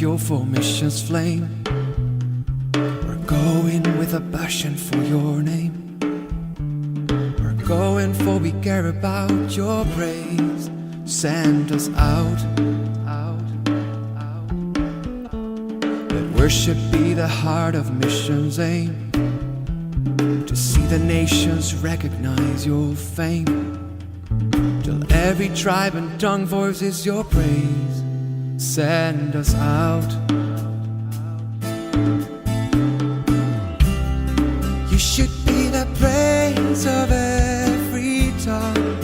fuel for mission's flame. We're going with a passion for your name. We're going for we care about your praise. Send us out. Let worship be the heart of mission's aim. To see the nations recognize your fame. Till every tribe and tongue voices your praise. Send us out. You should be the praise of every tongue.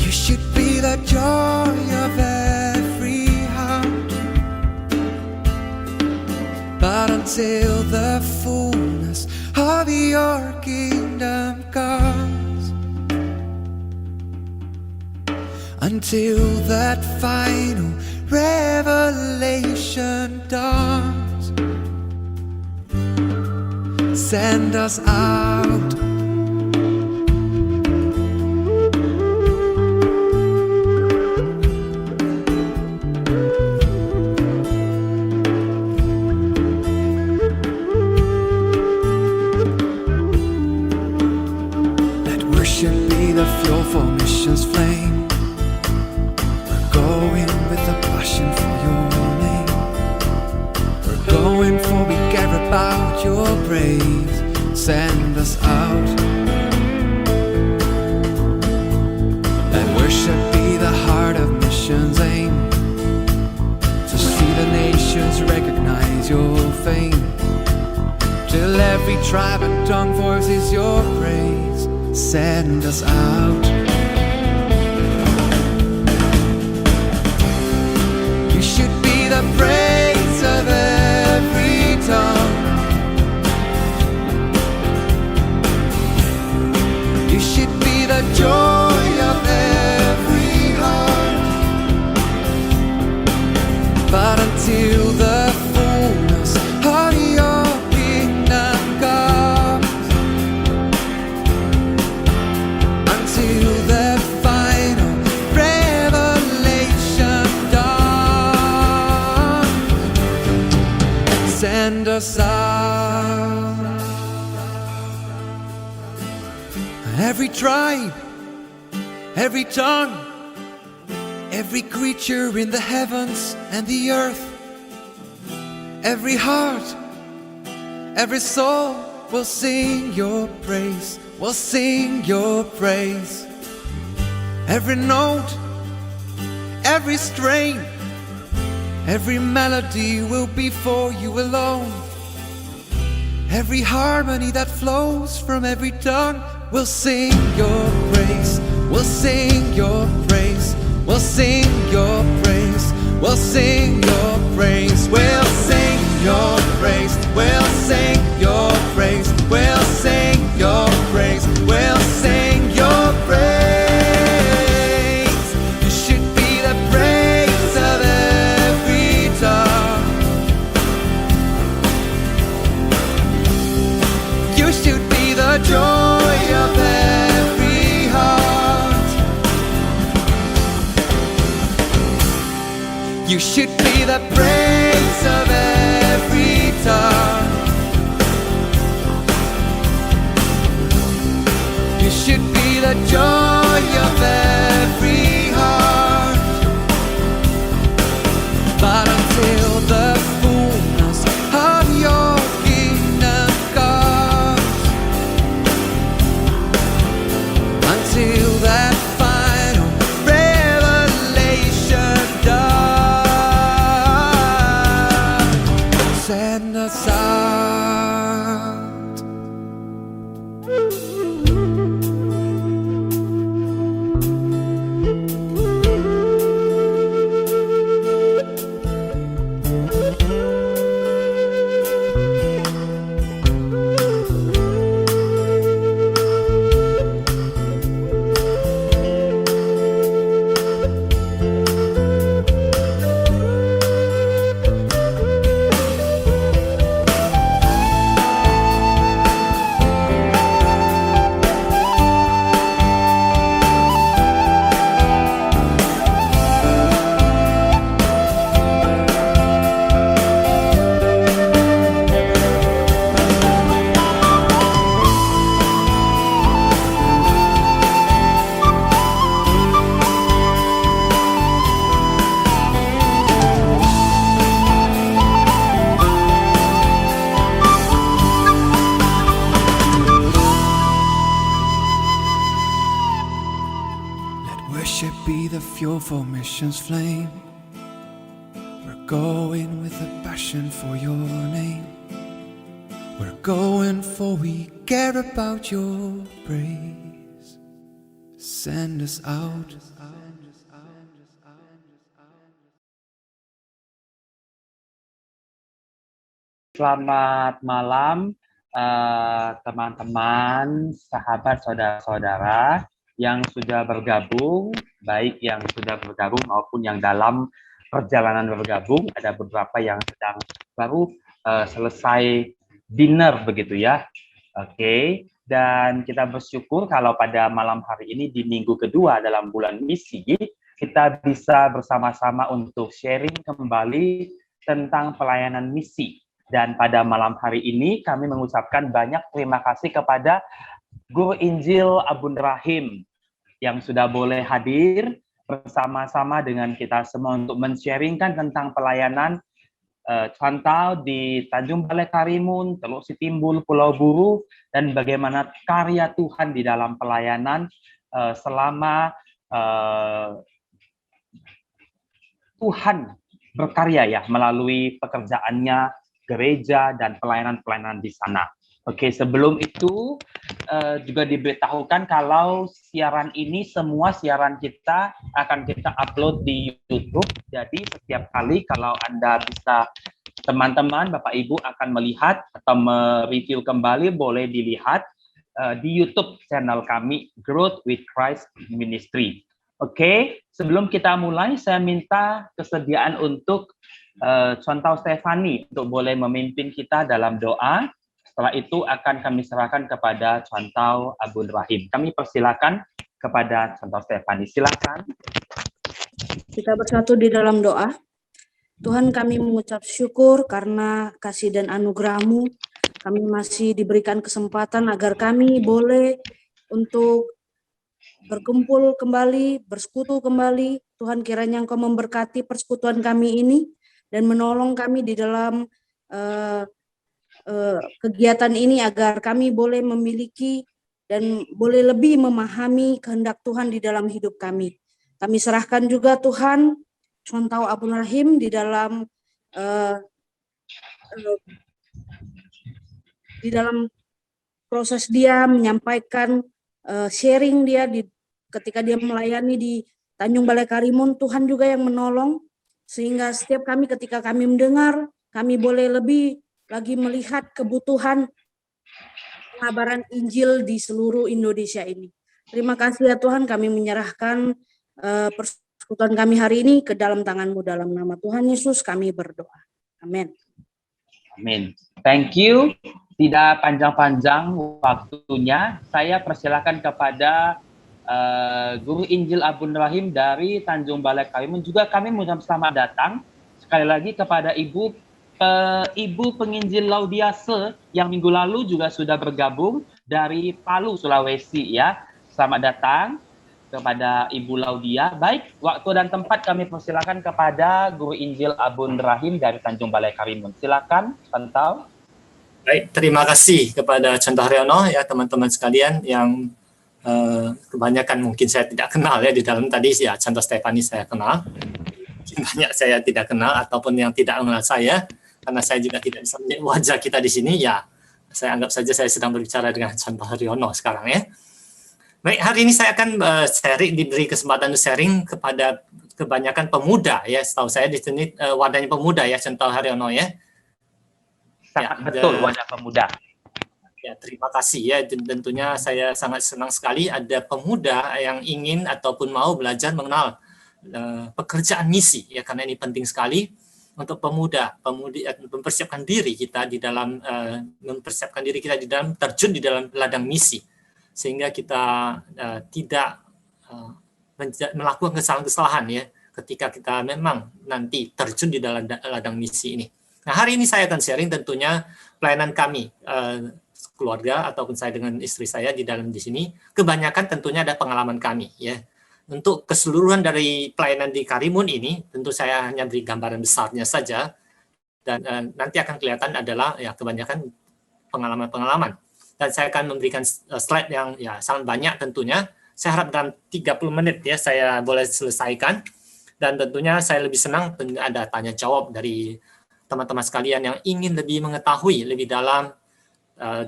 You should be the joy of every heart. But until the fullness of your kingdom comes, until that final revelation dawns, send us out. Let worship be the fuel for mission's flame. We're going with a passion for your name. We're going for we care about your praise. Send us out. Let worship be the heart of mission's aim. To see the nations recognize your fame. Till every tribe and tongue voices your praise. Send us out. You should be the praise of every tongue. You should be the joy of every heart. But until the fullness of your kingdom comes, until the final revelation dawns, send us out. Every tribe, every tongue, every creature in the heavens and the earth, every heart, every soul will sing your praise, will sing your praise. Every note, every strain, every melody will be for you alone. Every harmony that flows from every tongue will sing your praise, will sing your praise, will sing your praise, will sing your praise, will sing your praise, will sing your praise, will sing your praise, will sing your praise. You should be the praise of every tongue. You should be the joy of every heart. You should be the praise of every tongue. You should be the joy of every heart. But until the fullness of your kingdom comes, until that final revelation dawns, send us out. for mission's flame. We're going with a passion for your name. We're going for we care about your praise. Send us out. Selamat malam teman-teman, sahabat, saudara-saudara yang sudah bergabung, baik yang sudah bergabung maupun yang dalam perjalanan bergabung. Ada beberapa yang sedang baru selesai dinner begitu ya. Oke, dan kita bersyukur kalau pada malam hari ini di minggu kedua dalam bulan misi, kita bisa bersama-sama untuk sharing kembali tentang pelayanan misi. Dan pada malam hari ini kami mengucapkan banyak terima kasih kepada Guru Injil Abun Rahim yang sudah boleh hadir bersama-sama dengan kita semua untuk men-sharingkan tentang pelayanan Chantau di Tanjung Balai Karimun, Teluk Sitimbul, Pulau Buru, dan bagaimana karya Tuhan di dalam pelayanan selama Tuhan berkarya ya melalui pekerjaannya gereja dan pelayanan-pelayanan di sana. Oke, sebelum itu juga diberitahukan kalau siaran ini, semua siaran kita akan kita upload di YouTube. Jadi setiap kali kalau Anda bisa, teman-teman, Bapak Ibu akan melihat atau mereview kembali, boleh dilihat di YouTube channel kami, Growth with Christ Ministry. Oke, sebelum kita mulai, saya minta kesediaan untuk Chantau Stefani untuk boleh memimpin kita dalam doa. Setelah itu akan kami serahkan kepada Chantau Abun Rahim. Kami persilakan kepada Chantau Stefani. Silakan. Kita bersatu di dalam doa. Tuhan, kami mengucap syukur karena kasih dan anugerah-Mu. Kami masih diberikan kesempatan agar kami boleh untuk berkumpul kembali, bersekutu kembali. Tuhan, kiranya Engkau memberkati persekutuan kami ini dan menolong kami di dalam kegiatan ini agar kami boleh memiliki dan boleh lebih memahami kehendak Tuhan di dalam hidup kami. Kami serahkan juga Tuhan Chantau Abun Rahim di dalam proses dia menyampaikan sharing dia ketika dia melayani di Tanjung Balai Karimun. Tuhan juga yang menolong sehingga setiap kami ketika kami mendengar, kami boleh lebih lagi melihat kebutuhan pengabaran Injil di seluruh Indonesia ini. Terima kasih ya Tuhan, kami menyerahkan persekutuan kami hari ini ke dalam tangan-Mu. Dalam nama Tuhan Yesus kami berdoa. Amin. Amin. Thank you. Tidak panjang-panjang waktunya, saya persilakan kepada Guru Injil Abun Rahim dari Tanjung Balai Karimun. Juga kami mengucapkan selamat datang sekali lagi kepada Ibu Penginjil Laudiase yang minggu lalu juga sudah bergabung dari Palu, Sulawesi ya. Selamat datang kepada Ibu Laudia. Baik, waktu dan tempat kami persilakan kepada Guru Injil Abun Rahim dari Tanjung Balai Karimun. Silakan, Chantau. Baik, terima kasih kepada Chantau Haryono ya teman-teman sekalian yang kebanyakan mungkin saya tidak kenal ya di dalam tadi ya. Chantau Stefani saya kenal, banyak saya tidak kenal ataupun yang tidak mengenal saya karena saya juga tidak bisa melihat wajah kita di sini ya. Saya anggap saja saya sedang berbicara dengan Chantau Haryono sekarang ya. Baik, hari ini saya akan diberi kesempatan sharing kepada kebanyakan pemuda ya. Setahu saya di sini wadahnya pemuda ya, Chantau Haryono ya. Sangat betul, wadah pemuda. Ya, terima kasih ya. Tentunya saya sangat senang sekali ada pemuda yang ingin ataupun mau belajar mengenal pekerjaan misi ya, karena ini penting sekali untuk pemuda mempersiapkan diri kita di dalam terjun di dalam ladang misi sehingga kita tidak melakukan kesalahan-kesalahan ya ketika kita memang nanti terjun di dalam ladang misi ini. Nah, hari ini saya akan sharing tentunya pelayanan kami keluarga ataupun saya dengan istri saya di sini. Kebanyakan tentunya ada pengalaman kami ya. Untuk keseluruhan dari pelayanan di Karimun ini, tentu saya hanya beri gambaran besarnya saja dan nanti akan kelihatan adalah ya kebanyakan pengalaman-pengalaman. Dan saya akan memberikan slide yang ya sangat banyak tentunya saya harap dalam 30 menit ya saya boleh selesaikan. Dan tentunya saya lebih senang ada tanya jawab dari teman-teman sekalian yang ingin lebih mengetahui lebih dalam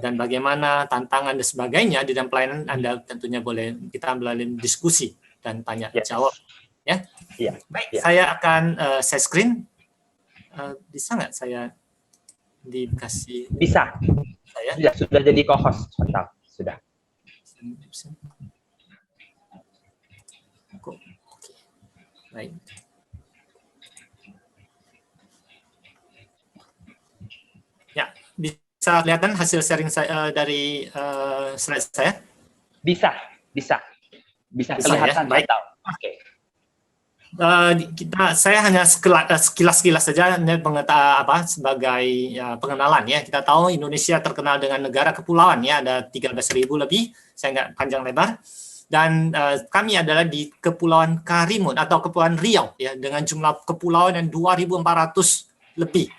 dan bagaimana tantangan dan sebagainya di dalam pelayanan. Anda tentunya boleh kita melalui diskusi dan tanya jawab ya. Baik, saya akan share screen. Bisa nggak saya dikasih? Bisa. Saya sudah jadi co-host, mantap. Sudah. Oke. Baik. Ya, bisa kelihatan hasil sharing saya dari slide saya? Bisa kelihatan. Ya? Baik. Oke. Saya hanya sekilas-kilas saja sebagai pengenalan ya. Kita tahu Indonesia terkenal dengan negara kepulauan ya, ada 13.000 lebih. Saya nggak panjang lebar. Dan kami adalah di Kepulauan Karimun atau Kepulauan Riau ya, dengan jumlah kepulauan yang 2.400 lebih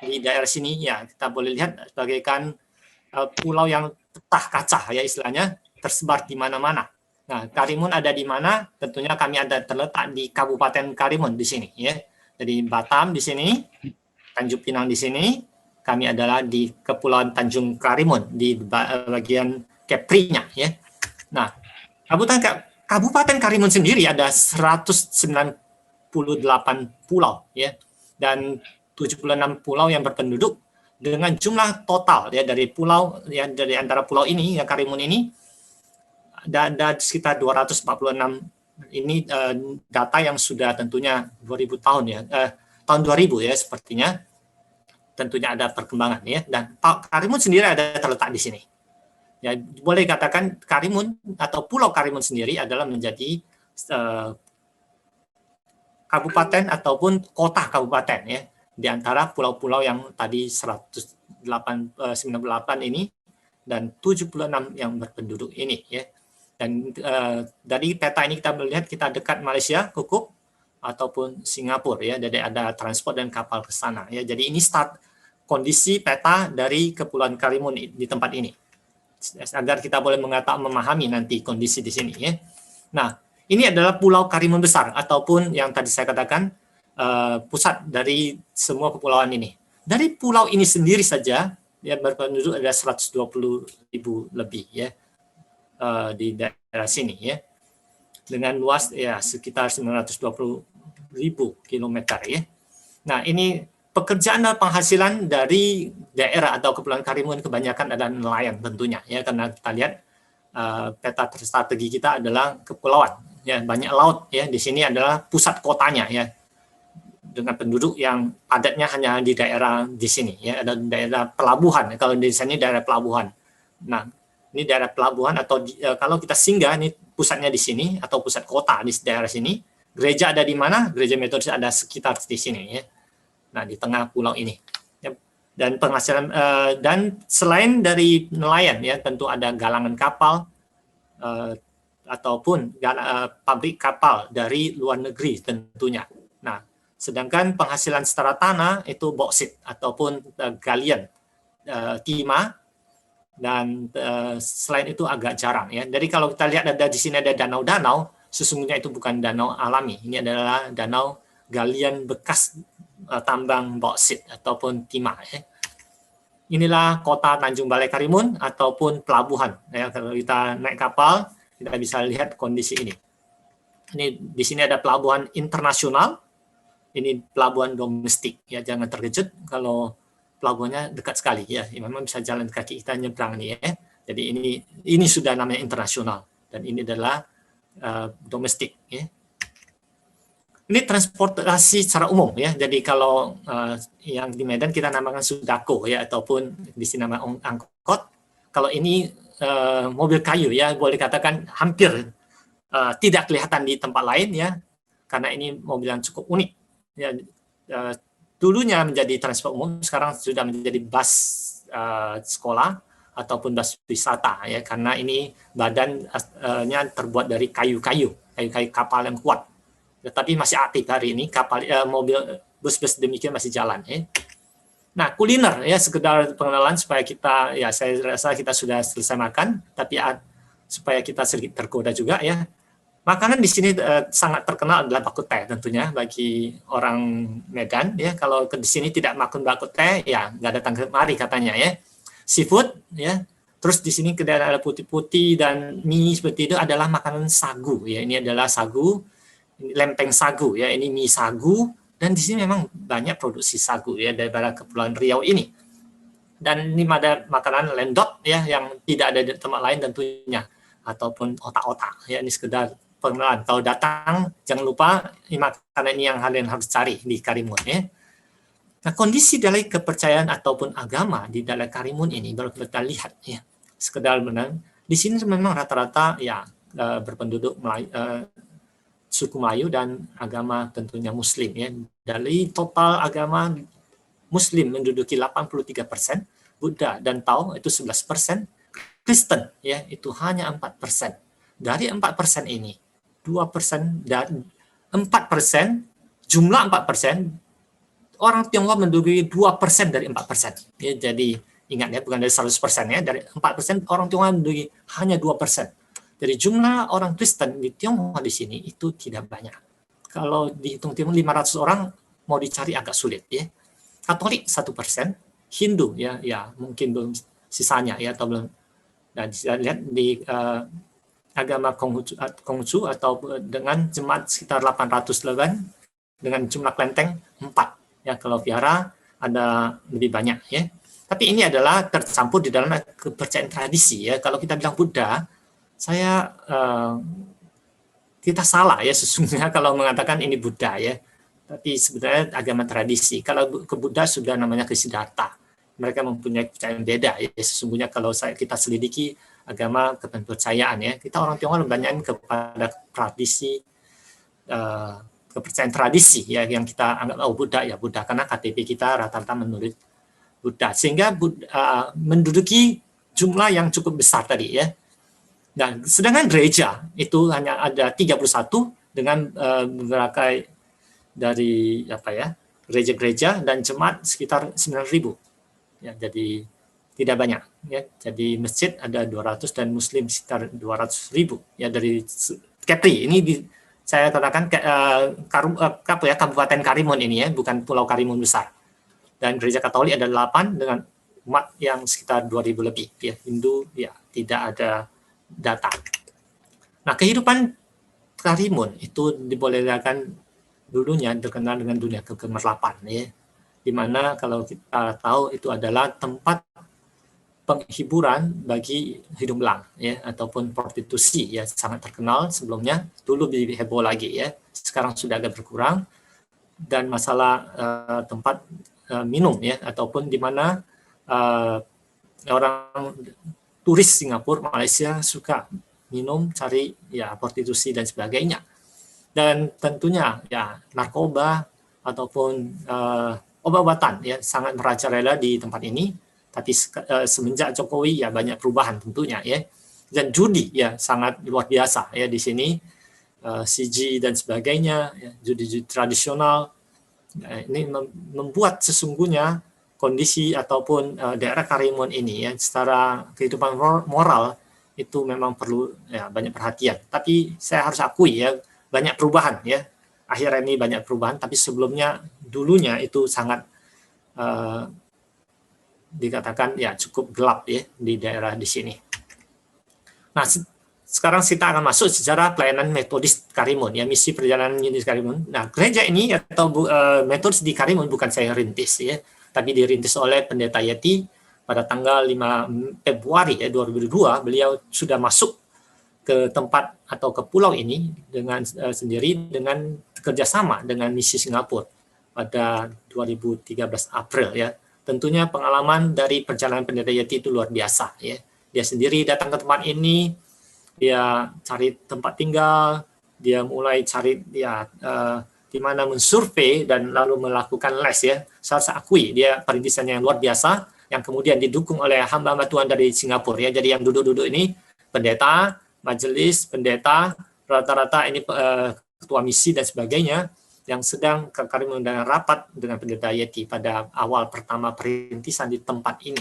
di daerah sini ya. Kita boleh lihat bagaikan pulau yang petah kaca ya istilahnya, tersebar di mana-mana. Nah, Karimun ada di mana? Tentunya kami ada terletak di Kabupaten Karimun di sini ya. Jadi Batam di sini, Tanjung Pinang di sini, kami adalah di Kepulauan Tanjung Karimun di bagian Kepri-nya ya. Nah, Kabupaten Karimun sendiri ada 198 pulau ya, dan 76 pulau yang berpenduduk dengan jumlah total ya dari pulau ya, dari antara pulau ini ya Karimun ini ada sekitar 246. Ini data yang sudah tentunya 2000 tahun ya, tahun 2000 ya sepertinya, tentunya ada perkembangan ya. Dan Karimun sendiri ada terletak di sini. Ya, boleh katakan Karimun atau Pulau Karimun sendiri adalah menjadi kabupaten ataupun kota kabupaten ya, di antara pulau-pulau yang tadi 198 ini dan 76 yang berpenduduk ini ya. Dan dari peta ini kita melihat kita dekat Malaysia, Kukup ataupun Singapura ya, jadi ada transport dan kapal ke sana ya. Jadi ini kondisi peta dari Kepulauan Karimun di tempat ini, agar kita boleh memahami nanti kondisi di sini ya. Nah, ini adalah Pulau Karimun besar ataupun yang tadi saya katakan pusat dari semua kepulauan ini. Dari pulau ini sendiri saja ya berpenduduk ada 120.000 lebih ya di daerah sini ya. Dengan luas ya sekitar 920.000 kilometer ya. Nah, ini pekerjaan dan penghasilan dari daerah atau Kepulauan Karimun kebanyakan adalah nelayan tentunya ya, karena kita lihat peta strategi kita adalah kepulauan ya, banyak laut ya. Di sini adalah pusat kotanya ya, dengan penduduk yang padatnya hanya di daerah di sini ya, ada daerah pelabuhan. Kalau di sini daerah pelabuhan. Nah, ini daerah pelabuhan atau kalau kita singgah ini pusatnya di sini atau pusat kota di daerah sini. Gereja ada di mana? Gereja Metodis ada sekitar di sini ya. Nah, di tengah pulau ini. Dan penghasilan dan selain dari nelayan ya, tentu ada galangan kapal ataupun pabrik kapal dari luar negeri tentunya. Nah, sedangkan penghasilan secara tanah itu boksit ataupun galian timah, dan selain itu agak jarang ya. Jadi kalau kita lihat ada di sini ada danau-danau, sesungguhnya itu bukan danau alami. Ini adalah danau galian bekas tambang boksit ataupun timah ya. Inilah kota Tanjung Balai Karimun ataupun pelabuhan ya. Kalau kita naik kapal kita bisa lihat kondisi ini. Ini di sini ada pelabuhan internasional, ini pelabuhan domestik ya. Jangan terkejut kalau pelabuhannya dekat sekali ya. Memang bisa jalan kaki kita nyebrang nih ya. Jadi ini sudah namanya internasional dan ini adalah domestik ya. Ini transportasi secara umum ya. Jadi kalau yang di Medan kita namakan sudako ya, ataupun di sini nama angkot. Kalau ini mobil kayu ya, boleh katakan hampir tidak kelihatan di tempat lain ya, karena ini mobil yang cukup unik ya. Dulunya menjadi transport umum, sekarang sudah menjadi bus sekolah ataupun bus wisata ya, karena ini badannya terbuat dari kayu-kayu kapal yang kuat. Tetapi masih aktif hari ini kapal mobil bus-bus demikian masih jalan ya. Nah, kuliner ya, sekedar pengenalan supaya kita ya, saya rasa kita sudah selesai makan, tapi supaya kita sedikit tergoda juga ya. Makanan di sini sangat terkenal adalah bakute tentunya bagi orang Medan ya. Kalau di sini tidak makan bakute ya nggak datang kemari katanya ya. Seafood ya. Terus di sini ada putih-putih dan mie seperti itu adalah makanan sagu ya. Ini adalah sagu, lempeng sagu ya. Ini mie sagu dan di sini memang banyak produksi sagu ya daripada Kepulauan Riau ini. Dan ini ada makanan lendot ya yang tidak ada di tempat lain tentunya, ataupun otak-otak ya. Ini sekedar pengenalan. Kalau datang jangan lupa ini makanan ini yang kalian harus cari di Karimun ya. Nah, kondisi dari kepercayaan ataupun agama di dalam Karimun ini baru kita lihat ya. Sekedar menang di sini memang rata-rata ya berpenduduk Melayu, suku Melayu dan agama tentunya Muslim ya. Dari total agama Muslim menduduki 83%, Buddha dan Tao itu 11%, Kristen ya itu hanya 4%. Dari 4% ini 2% dan 4%, jumlah 4%, orang Tionghoa menduduki 2% dari 4%. Ya, jadi ingat ya, bukan dari 100% ya, dari 4% orang Tionghoa menduduki hanya 2%. Jadi jumlah orang Kristen di Tionghoa di sini itu tidak banyak. Kalau dihitung-hitung 500 orang mau dicari agak sulit ya. Katolik 1%, Hindu ya mungkin belum sisanya ya atau belum. Dan lihat di agama Konghucu atau dengan jemaat sekitar 800 lebih dengan jumlah kelenteng 4 ya. Kalau vihara ada lebih banyak ya. Tapi ini adalah tercampur di dalam kepercayaan tradisi ya. Kalau kita bilang Buddha, kita salah ya sesungguhnya kalau mengatakan ini Buddha ya. Tapi sebenarnya agama tradisi. Kalau ke Buddha sudah namanya ke Siddhartha. Mereka mempunyai kepercayaan beda ya. Sesungguhnya kalau kita selidiki agama kepercayaan ya, kita orang Tionghoa banyak kepada tradisi, kepercayaan tradisi ya yang kita anggap Buddha ya Buddha, karena KTP kita rata-rata menurut Buddha, sehingga menduduki jumlah yang cukup besar tadi ya. Dan sedangkan gereja itu hanya ada 31 dengan beberapa dari gereja-gereja dan jemaat sekitar 9.000 ya, jadi tidak banyak ya. Jadi masjid ada 200 dan muslim sekitar 200.000 ya. Dari Kepri ini saya katakan Kabupaten Karimun ini ya, bukan Pulau Karimun besar. Dan gereja Katolik ada 8 dengan umat yang sekitar 2.000 lebih ya. Hindu ya tidak ada data. Nah, kehidupan Karimun itu dibolehkan dulunya terkenal dengan dunia kegemaran ya. Di mana kalau kita tahu itu adalah tempat penghiburan bagi hidung belang ya, ataupun prostitusi ya, sangat terkenal sebelumnya, dulu lebih heboh lagi ya, sekarang sudah agak berkurang. Dan masalah tempat minum ya, ataupun di mana orang turis Singapura, Malaysia suka minum, cari ya prostitusi dan sebagainya. Dan tentunya ya narkoba ataupun obat-obatan ya sangat merajalela di tempat ini. Tapi semenjak Jokowi ya banyak perubahan tentunya ya. Dan judi ya sangat luar biasa ya di sini, CG dan sebagainya ya, judi-judi tradisional. Ini membuat sesungguhnya kondisi ataupun daerah Karimun ini ya secara kehidupan moral itu memang perlu ya banyak perhatian. Tapi saya harus akui ya banyak perubahan ya. Akhirnya ini banyak perubahan, tapi sebelumnya dulunya itu sangat dikatakan ya cukup gelap ya di daerah di sini. Nah, sekarang kita akan masuk secara pelayanan metodis Karimun ya, misi perjalanan di Karimun. Nah, gereja ini atau metodis di Karimun bukan saya rintis ya, tapi dirintis oleh Pendeta Yeti pada tanggal 5 Februari ya 2002. Beliau sudah masuk ke tempat atau ke pulau ini dengan sendiri dengan kerjasama dengan misi Singapura pada 2013 April ya. Tentunya pengalaman dari perjalanan Pendeta Yeti itu luar biasa ya. Dia sendiri datang ke tempat ini, dia cari tempat tinggal, dia mulai cari ya di mana mensurvei dan lalu melakukan les ya. Saya harus akui dia perintisannya yang luar biasa yang kemudian didukung oleh hamba-hamba Tuhan dari Singapura ya. Jadi yang duduk-duduk ini pendeta, majelis, pendeta, rata-rata ini ketua misi dan sebagainya yang sedang kami mengundang rapat dengan Pendeta Yeti pada awal pertama perintisan di tempat ini.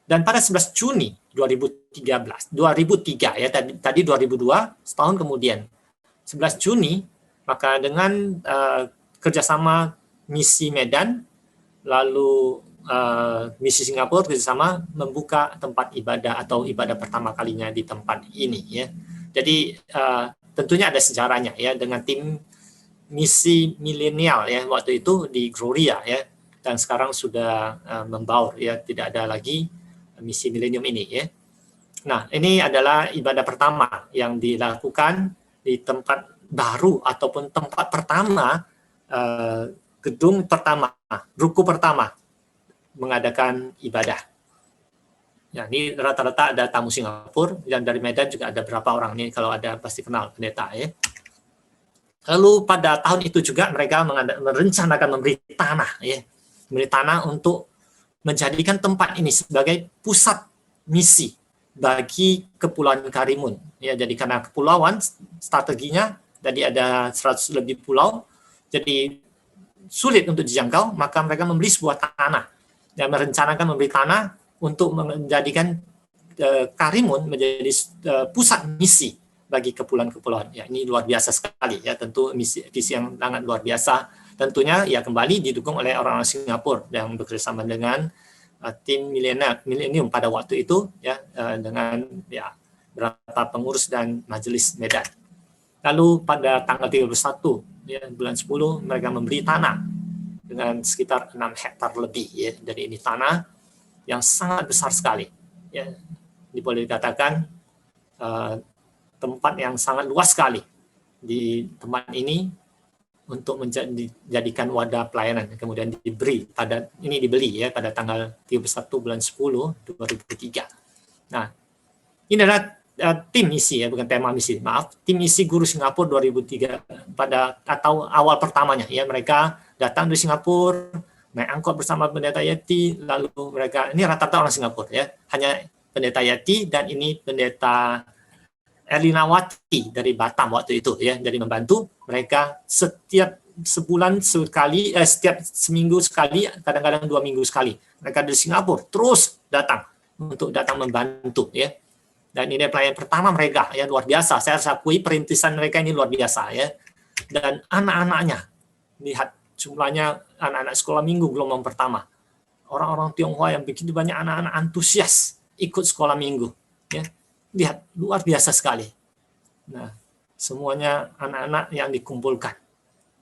Dan pada 11 Juni 2003 ya, tadi 2002, setahun kemudian 11 Juni, maka dengan kerjasama misi Medan, lalu misi Singapura kerjasama membuka tempat ibadah atau ibadah pertama kalinya di tempat ini ya. Jadi tentunya ada sejarahnya ya, dengan tim misi milenial ya waktu itu di Gloria ya, dan sekarang sudah membaur ya, tidak ada lagi misi milenium ini ya. Nah, ini adalah ibadah pertama yang dilakukan di tempat baru ataupun tempat pertama, gedung pertama, ruku pertama mengadakan ibadah. Ya, ini rata-rata ada tamu Singapura, dan dari Medan juga ada berapa orang ini, kalau ada pasti kenal pendeta ya. Lalu pada tahun itu juga mereka merencanakan memberi tanah ya, memberi tanah untuk menjadikan tempat ini sebagai pusat misi bagi Kepulauan Karimun ya. Jadi karena kepulauan strateginya tadi ada 100 lebih pulau, jadi sulit untuk dijangkau, maka mereka membeli sebuah tanah dan merencanakan membeli tanah untuk menjadikan Karimun menjadi pusat misi bagi kepulauan-kepulauan. Ya, ini luar biasa sekali ya, tentu visi yang sangat luar biasa. Tentunya ya kembali didukung oleh orang-orang Singapura yang bekerjasama dengan tim milenium pada waktu itu ya, dengan ya beberapa pengurus dan majelis Medan. Lalu pada tanggal 31 ya, bulan 10 mereka memberi tanah dengan sekitar 6 hektar lebih ya. Jadi ini tanah yang sangat besar sekali ya. Ini boleh dikatakan tempat yang sangat luas sekali di tempat ini untuk menjadikan wadah pelayanan. Kemudian dibeli ya pada tanggal 31 bulan 10 2003. Nah, ini adalah tim misi ya, bukan tema misi, maaf, tim misi Guru Singapura 2003 atau awal pertamanya ya. Mereka datang dari Singapura, naik angkot bersama pendeta Yeti, lalu mereka, ini rata-rata orang Singapura ya, hanya pendeta Yeti dan ini pendeta Erlinawati dari Batam waktu itu ya. Jadi membantu mereka setiap sebulan sekali, setiap seminggu sekali, kadang-kadang 2 minggu sekali. Mereka dari Singapura terus datang untuk datang membantu ya. Dan ini pelayan pertama mereka ya, luar biasa. Saya harus akui perintisan mereka ini luar biasa ya. Dan anak-anaknya, lihat jumlahnya anak-anak sekolah minggu gelombang pertama. Orang-orang Tionghoa yang begitu banyak anak-anak antusias ikut sekolah minggu ya. Lihat, luar biasa sekali. Nah, semuanya anak-anak yang dikumpulkan.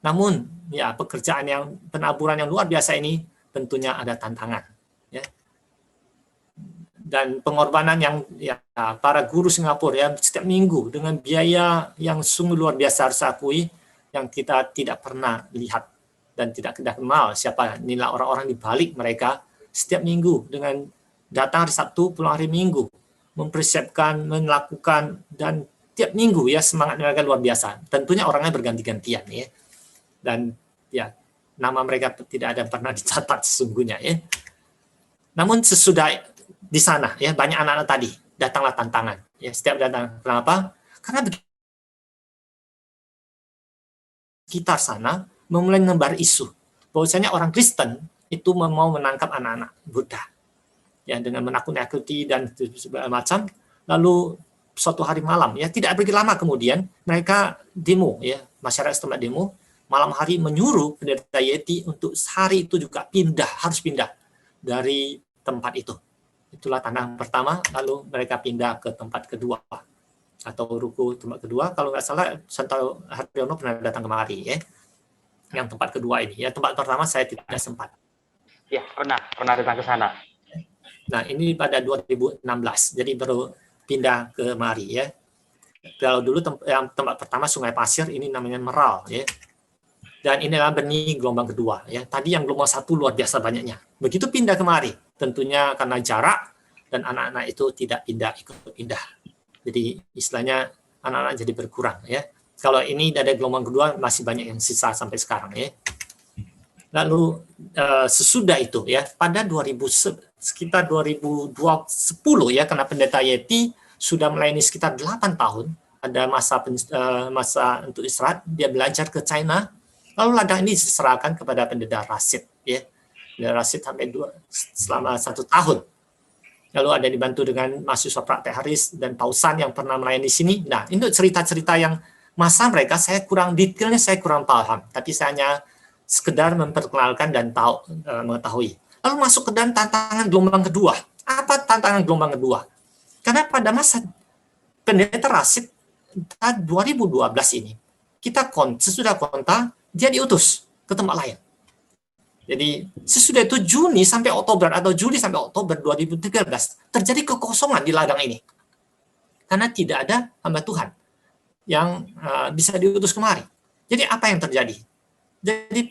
Namun, ya pekerjaan penaburan yang luar biasa ini tentunya ada tantangan. Ya. Dan pengorbanan yang ya, para guru Singapura ya, setiap minggu dengan biaya yang sungguh luar biasa harus akui, yang kita tidak pernah lihat dan tidak kenal siapa inilah orang-orang di balik mereka setiap minggu dengan datang hari Sabtu, pulang hari Minggu, mempersiapkan, melakukan, dan tiap minggu ya semangat mereka luar biasa. Tentunya orangnya berganti-gantian ya. Dan ya nama mereka tidak ada pernah dicatat sesungguhnya ya. Namun sesudah di sana ya banyak anak-anak tadi datanglah tantangan ya. Setiap datang, kenapa? Karena sekitar sana memulai menebar isu bahwasanya orang Kristen itu mau menangkap anak-anak Buddha ya, dengan menakut-nakuti dan segala macam. Lalu suatu hari malam ya, tidak begitu lama kemudian mereka demo ya, masyarakat setempat demo malam hari menyuruh pendeta Yeti untuk hari itu juga harus pindah dari tempat itu. Itulah tanah pertama, lalu mereka pindah ke tempat kedua atau ruku tempat kedua. Kalau nggak salah Santo Haryono pernah datang kemari ya, yang tempat kedua ini ya. Tempat pertama saya tidak ada sempat ya, pernah datang ke sana. Nah, ini pada 2016, jadi baru pindah ke Mari ya. Kalau dulu tempat pertama Sungai Pasir, ini namanya Meral ya. Dan inilah benih gelombang kedua ya. Tadi yang gelombang 1 luar biasa banyaknya. Begitu pindah ke Mari, tentunya karena jarak dan anak-anak itu tidak ikut pindah. Jadi istilahnya anak-anak jadi berkurang ya. Kalau ini ada gelombang kedua masih banyak yang sisa sampai sekarang ya. Lalu sesudah itu ya, pada sekitar 2010 ya, karena pendeta Yeti sudah melayani sekitar 8 tahun, ada masa untuk istirahat, dia belajar ke China, lalu ladang ini diserahkan kepada pendeta Rashid ya. Pendeta Rashid sampai selama 1 tahun. lalu ada dibantu dengan mahasiswa praktek Haris dan Pausan yang pernah melayani di sini. Nah, itu cerita-cerita yang masa mereka saya kurang detailnya, saya kurang paham, tapi saya hanya sekedar memperkenalkan dan mengetahui. Lalu masuk ke dalam tantangan gelombang kedua. Apa tantangan gelombang kedua? Karena pada masa Pendeta Rashid 2012 ini, sesudah konta, dia diutus ke tempat lain. Jadi sesudah itu Juni sampai Oktober atau Juli sampai Oktober 2013 terjadi kekosongan di ladang ini karena tidak ada hamba Tuhan yang bisa diutus kemari. Jadi apa yang terjadi? Jadi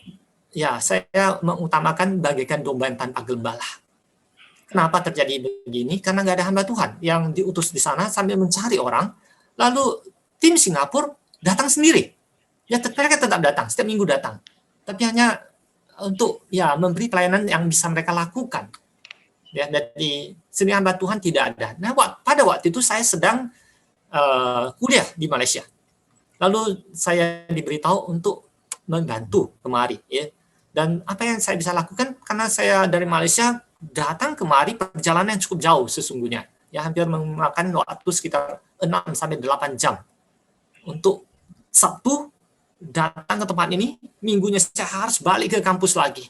ya saya mengutamakan bagaikan domba yang tanpa gembala. Kenapa terjadi begini? Karena nggak ada hamba Tuhan yang diutus di sana sambil mencari orang. Lalu tim Singapura datang sendiri. Ya mereka tetap datang, setiap minggu datang. Tapi hanya untuk ya memberi pelayanan yang bisa mereka lakukan. Ya, dari sini hamba Tuhan tidak ada. Nah, pada waktu itu saya sedang kuliah di Malaysia. Lalu saya diberitahu untuk membantu kemari. Ya. Dan apa yang saya bisa lakukan, karena saya dari Malaysia datang kemari perjalanan yang cukup jauh sesungguhnya. Ya, hampir memakan waktu sekitar 6-8 jam. Untuk Sabtu datang ke tempat ini, minggunya saya harus balik ke kampus lagi.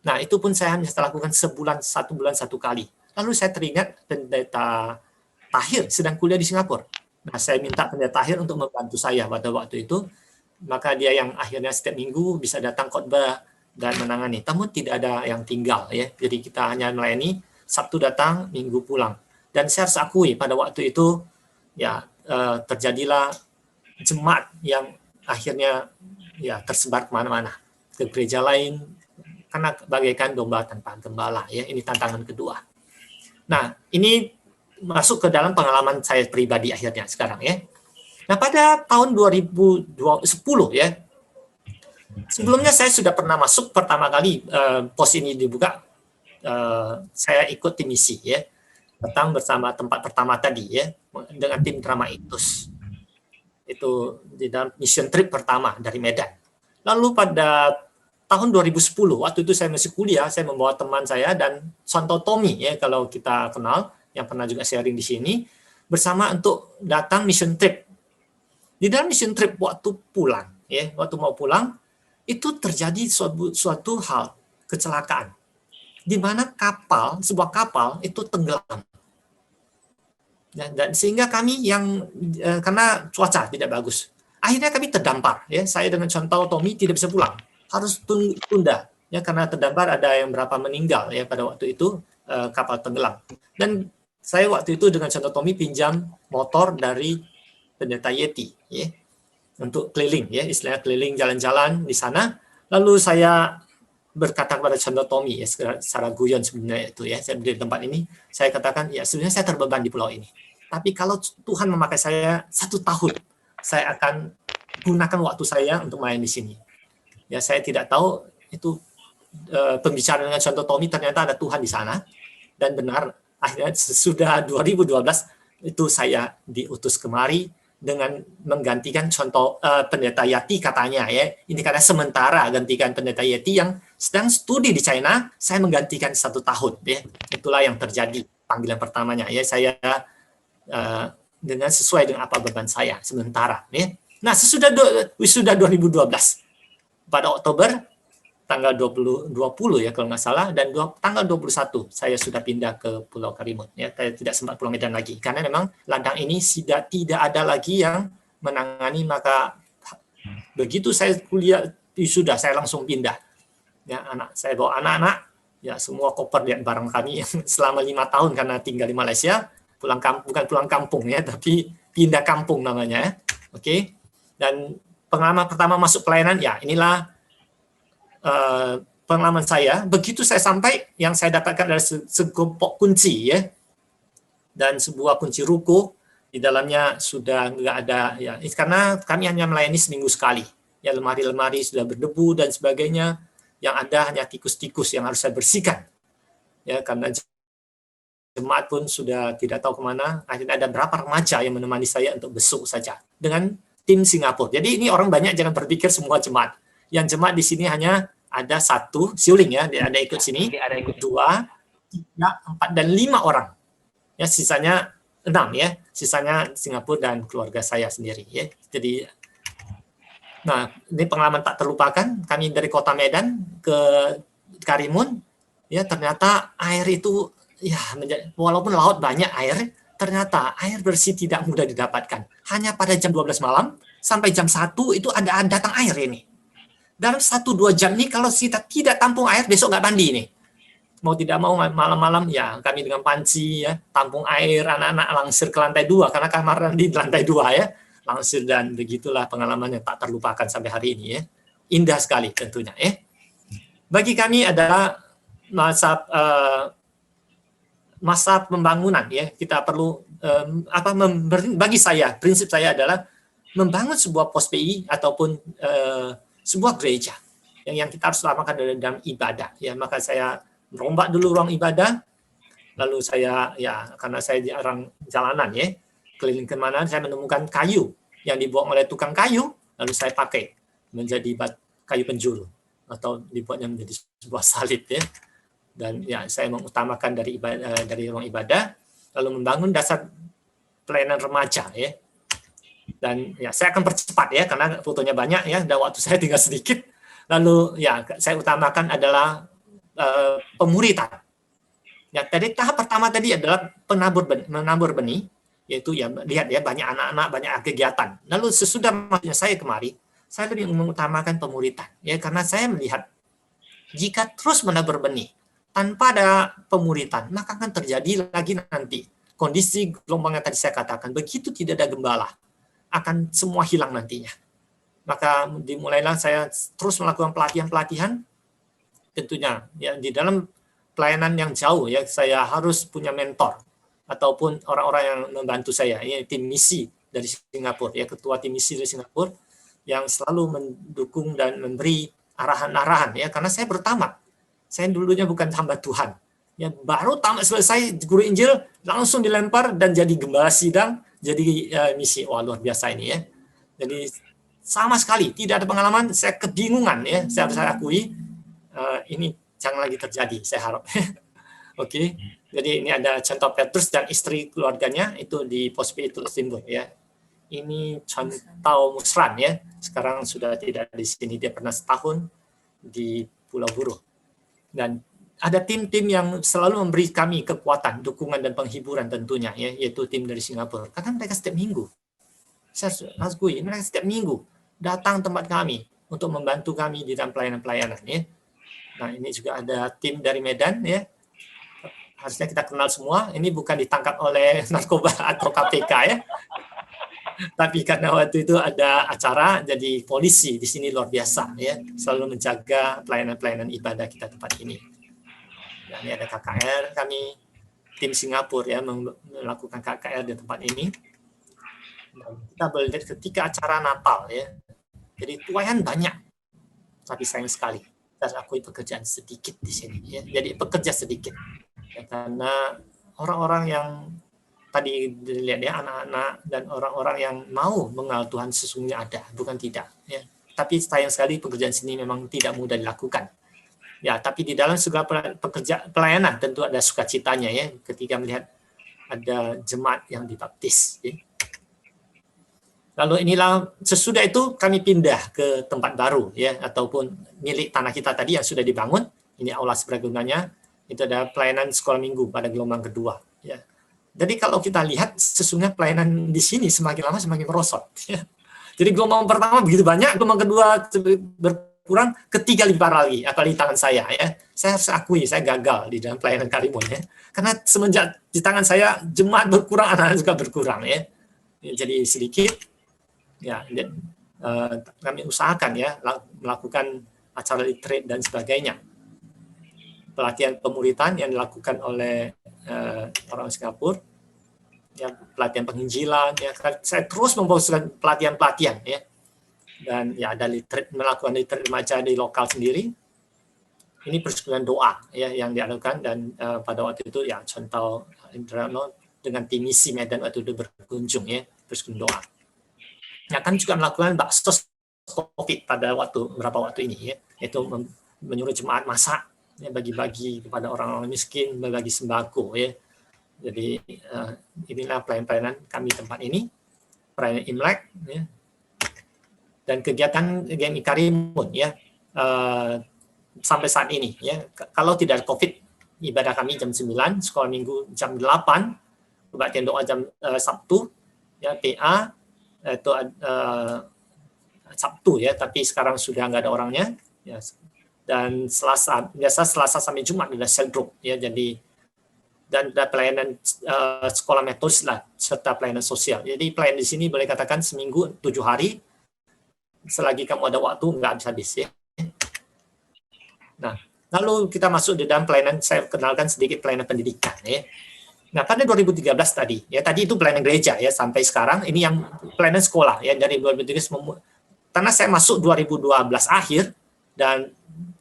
Nah, itu pun saya hanya lakukan 1 bulan 1 kali. Lalu saya teringat Pendeta Tahir sedang kuliah di Singapura. Nah, saya minta Pendeta Tahir untuk membantu saya pada waktu itu. Maka dia yang akhirnya setiap minggu bisa datang khotbah dan menangani. Namun tidak ada yang tinggal, ya. Jadi kita hanya melayani, Sabtu datang, Minggu pulang. Dan saya harus akui pada waktu itu, ya terjadilah jemaat yang akhirnya ya tersebar kemana-mana ke gereja lain karena bagaikan domba tanpa gembala, ya. Ini tantangan kedua. Nah, ini masuk ke dalam pengalaman saya pribadi akhirnya sekarang, ya. Nah, pada tahun 2010, ya, sebelumnya saya sudah pernah masuk pertama kali pos ini dibuka, saya ikut tim misi, ya, datang bersama tempat pertama tadi, ya, dengan tim Drama Itus. Itu di dalam mission trip pertama dari Medan. Lalu pada tahun 2010, waktu itu saya masih kuliah, saya membawa teman saya dan Santo Tommy, ya, kalau kita kenal, yang pernah juga sharing di sini, bersama untuk datang mission trip. Di dalam mission trip waktu pulang, ya, waktu mau pulang, itu terjadi suatu hal, kecelakaan, di mana sebuah kapal itu tenggelam. Dan sehingga kami yang karena cuaca tidak bagus, akhirnya kami terdampar, ya. Saya dengan Contoh Tommy tidak bisa pulang, harus tunda, ya, karena terdampar, ada yang berapa meninggal, ya, pada waktu itu kapal tenggelam. Dan saya waktu itu dengan Contoh Tommy pinjam motor dari Pendeta Yeti, ya, untuk keliling, ya, istilahnya keliling jalan-jalan di sana. Lalu saya berkata kepada Contoh Tommy, ya, secara guyon sebenarnya itu, ya, saya di tempat ini, saya katakan, ya, sebenarnya saya terbeban di pulau ini. Tapi kalau Tuhan memakai saya 1 tahun, saya akan gunakan waktu saya untuk main di sini. Ya, saya tidak tahu itu pembicaraan dengan Contoh Tommy, ternyata ada Tuhan di sana, dan benar, akhirnya sudah 2012 itu saya diutus kemari dengan menggantikan Pendeta Yati katanya, ya. Ini karena sementara gantikan Pendeta Yati yang sedang studi di China, saya menggantikan 1 tahun, ya. Itulah yang terjadi panggilan pertamanya, ya. Saya dengan sesuai dengan apa beban saya sementara, ya. Nah, sesudah wisuda 2012 pada Oktober tanggal 20 ya kalau nggak salah, dan tanggal 21 saya sudah pindah ke Pulau Karimun, ya. Saya tidak sempat pulang Medan lagi karena memang ladang ini tidak ada lagi yang menangani. Maka begitu saya kuliah sudah saya langsung pindah, ya. Saya bawa anak-anak, ya, semua koper dan barang kami yang selama 5 tahun karena tinggal di Malaysia, bukan pulang kampung, ya, tapi pindah kampung namanya, ya. Oke. Dan pengalaman pertama masuk pelayanan, ya, inilah pengalaman saya. Begitu saya sampai, yang saya dapatkan adalah segempok kunci, ya, dan sebuah kunci ruko. Di dalamnya sudah nggak ada, ya, karena kami hanya melayani seminggu sekali, ya. Lemari-lemari sudah berdebu dan sebagainya, yang ada hanya tikus-tikus yang harus saya bersihkan, ya, karena jemaat pun sudah tidak tahu kemana. Akhirnya ada berapa remaja yang menemani saya untuk besuk saja dengan tim Singapura. Jadi ini orang banyak jangan berpikir semua jemaat. Yang jemaat di sini hanya ada 1 siuling, ya, ada ikut sini, ada ikut 2, 3, 4, dan 5 orang Ya, sisanya 6 ya. Sisanya Singapura dan keluarga saya sendiri ya. Jadi nah, ini pengalaman tak terlupakan. Kami dari kota Medan ke Karimun, ya ternyata air itu ya walaupun laut banyak air, ternyata air bersih tidak mudah didapatkan. Hanya pada jam 12 malam sampai jam 1 itu ada datang air ini. Dalam 1-2 jam ini kalau kita tidak tampung air, besok nggak mandi nih. Mau tidak mau malam-malam ya kami dengan panci ya, tampung air, anak-anak langsir ke lantai 2 karena kamar mandi di lantai 2 ya. Langsir, dan begitulah pengalaman yang tak terlupakan sampai hari ini ya. Indah sekali tentunya ya. Bagi kami adalah masa pembangunan ya. Kita perlu bagi saya prinsip saya adalah membangun sebuah pos PI ataupun sebuah gereja yang kita harus lamakan dalam ibadah ya. Maka saya merombak dulu ruang ibadah, lalu saya ya karena saya jarang jalanan ya, keliling kemana saya menemukan kayu yang dibuat oleh tukang kayu, lalu saya pakai menjadi kayu penjuru atau dibuatnya menjadi sebuah salib ya. Dan ya saya mengutamakan dari ruang ibadah, lalu membangun dasar pelayanan remaja ya. Dan ya saya akan percepat ya karena fotonya banyak ya dan waktu saya tinggal sedikit. Lalu ya saya utamakan adalah pemuritan. Ya, tadi tahap pertama tadi adalah menabur benih, yaitu ya lihat ya banyak anak-anak, banyak kegiatan. Lalu sesudah masuknya saya kemari, saya lebih mengutamakan pemuritan ya karena saya melihat jika terus menabur benih tanpa ada pemuritan, maka akan terjadi lagi nanti kondisi gelombang yang tadi saya katakan, begitu tidak ada gembala, akan semua hilang nantinya. Maka dimulailah saya terus melakukan pelatihan-pelatihan, tentunya ya di dalam pelayanan yang jauh ya saya harus punya mentor ataupun orang-orang yang membantu saya, ini tim misi dari Singapura ya, ketua tim misi dari Singapura yang selalu mendukung dan memberi arahan-arahan ya karena saya bertamat. Saya dulunya bukan hamba Tuhan. Ya baru tamat selesai guru Injil langsung dilempar dan jadi gembala sidang, jadi misi. Wah, luar biasa ini ya. Jadi sama sekali tidak ada pengalaman, saya kebingungan ya, saya harus akui ini jangan lagi terjadi, saya harap. Oke. Jadi ini ada contoh Petrus dan istri keluarganya itu di Pos-PI Teluk Timbul ya. Ini contoh Musran ya. Sekarang sudah tidak di sini, dia pernah setahun di Pulau Buruh. Dan ada tim-tim yang selalu memberi kami kekuatan, dukungan dan penghiburan tentunya ya, yaitu tim dari Singapura. Karena mereka setiap minggu, saya harus akui, mereka setiap minggu datang tempat kami untuk membantu kami di dalam pelayanan-pelayanan ya. Nah ini juga ada tim dari Medan ya. Harusnya kita kenal semua. Ini bukan ditangkap oleh narkoba atau KPK ya. Tapi karena waktu itu ada acara jadi polisi di sini luar biasa ya, selalu menjaga pelayanan-pelayanan ibadah kita tempat ini. Dan ini ada KKR kami, tim Singapura ya melakukan KKR di tempat ini. Dan kita melihat ketika acara Natal ya, jadi tuayan banyak, tapi sayang sekali kita akui pekerjaan sedikit di sini ya. Jadi pekerja sedikit ya, karena orang-orang yang tadi dilihat ya, anak-anak dan orang-orang yang mau mengenal Tuhan sesungguhnya ada, bukan tidak ya. Tapi sayang sekali pekerjaan sini memang tidak mudah dilakukan ya. Tapi di dalam segala pelayanan tentu ada sukacitanya ya ketika melihat ada jemaat yang dibaptis ya. Lalu inilah sesudah itu kami pindah ke tempat baru ya, ataupun milik tanah kita tadi yang sudah dibangun. Ini aula seberagumnya, itu ada pelayanan sekolah minggu pada gelombang kedua ya. Jadi kalau kita lihat sesungguhnya pelayanan di sini semakin lama semakin merosot ya. Jadi gelombang pertama begitu banyak, gelombang kedua berkurang, ketiga lebih parah lagi, apalagi di tangan saya ya. Saya harus akui saya gagal di dalam pelayanan Karimun ya. Karena semenjak di tangan saya jemaat berkurang, anak-anak juga berkurang ya. Jadi sedikit ya, kami usahakan ya melakukan acara retreat dan sebagainya. Pelatihan pemuritan yang dilakukan oleh orang Singapura, ya pelatihan penginjilan, ya saya terus memfokuskan pelatihan-pelatihan ya, dan ya ada melakukan retreat remaja di lokal sendiri. Ini persekutuan doa ya yang dilakukan dan pada waktu itu ya contoh Indrano dengan tim misi Medan waktu itu berkunjung ya persekutuan doa. Ya kan juga melakukan bakso COVID pada beberapa waktu ini ya, yaitu menyuruh jemaat masak ya, bagi-bagi kepada orang-orang miskin, berbagi sembako ya. Jadi inilah pelayanan kami tempat ini, perayaan Imlek, ya. Dan kegiatan GMI Karimun, ya, sampai saat ini, ya. Kalau tidak ada COVID, ibadah kami jam 9, sekolah minggu jam 8, kebaktian doa jam Sabtu, ya, PA itu Sabtu, ya, tapi sekarang sudah nggak ada orangnya, ya. Dan Selasa sampai Jumat adalah cell group, ya, jadi dan ada pelayanan sekolah metodis lah serta pelayanan sosial. Jadi pelayanan di sini boleh katakan seminggu 7 hari, selagi kamu ada waktu nggak habis-habis, ya. Nah, lalu kita masuk di dalam pelayanan, saya kenalkan sedikit pelayanan pendidikan, ya. Nah, pada 2013 tadi, ya, tadi itu pelayanan gereja, ya, sampai sekarang ini yang pelayanan sekolah, ya, dari 2013 karena saya masuk 2012 akhir, dan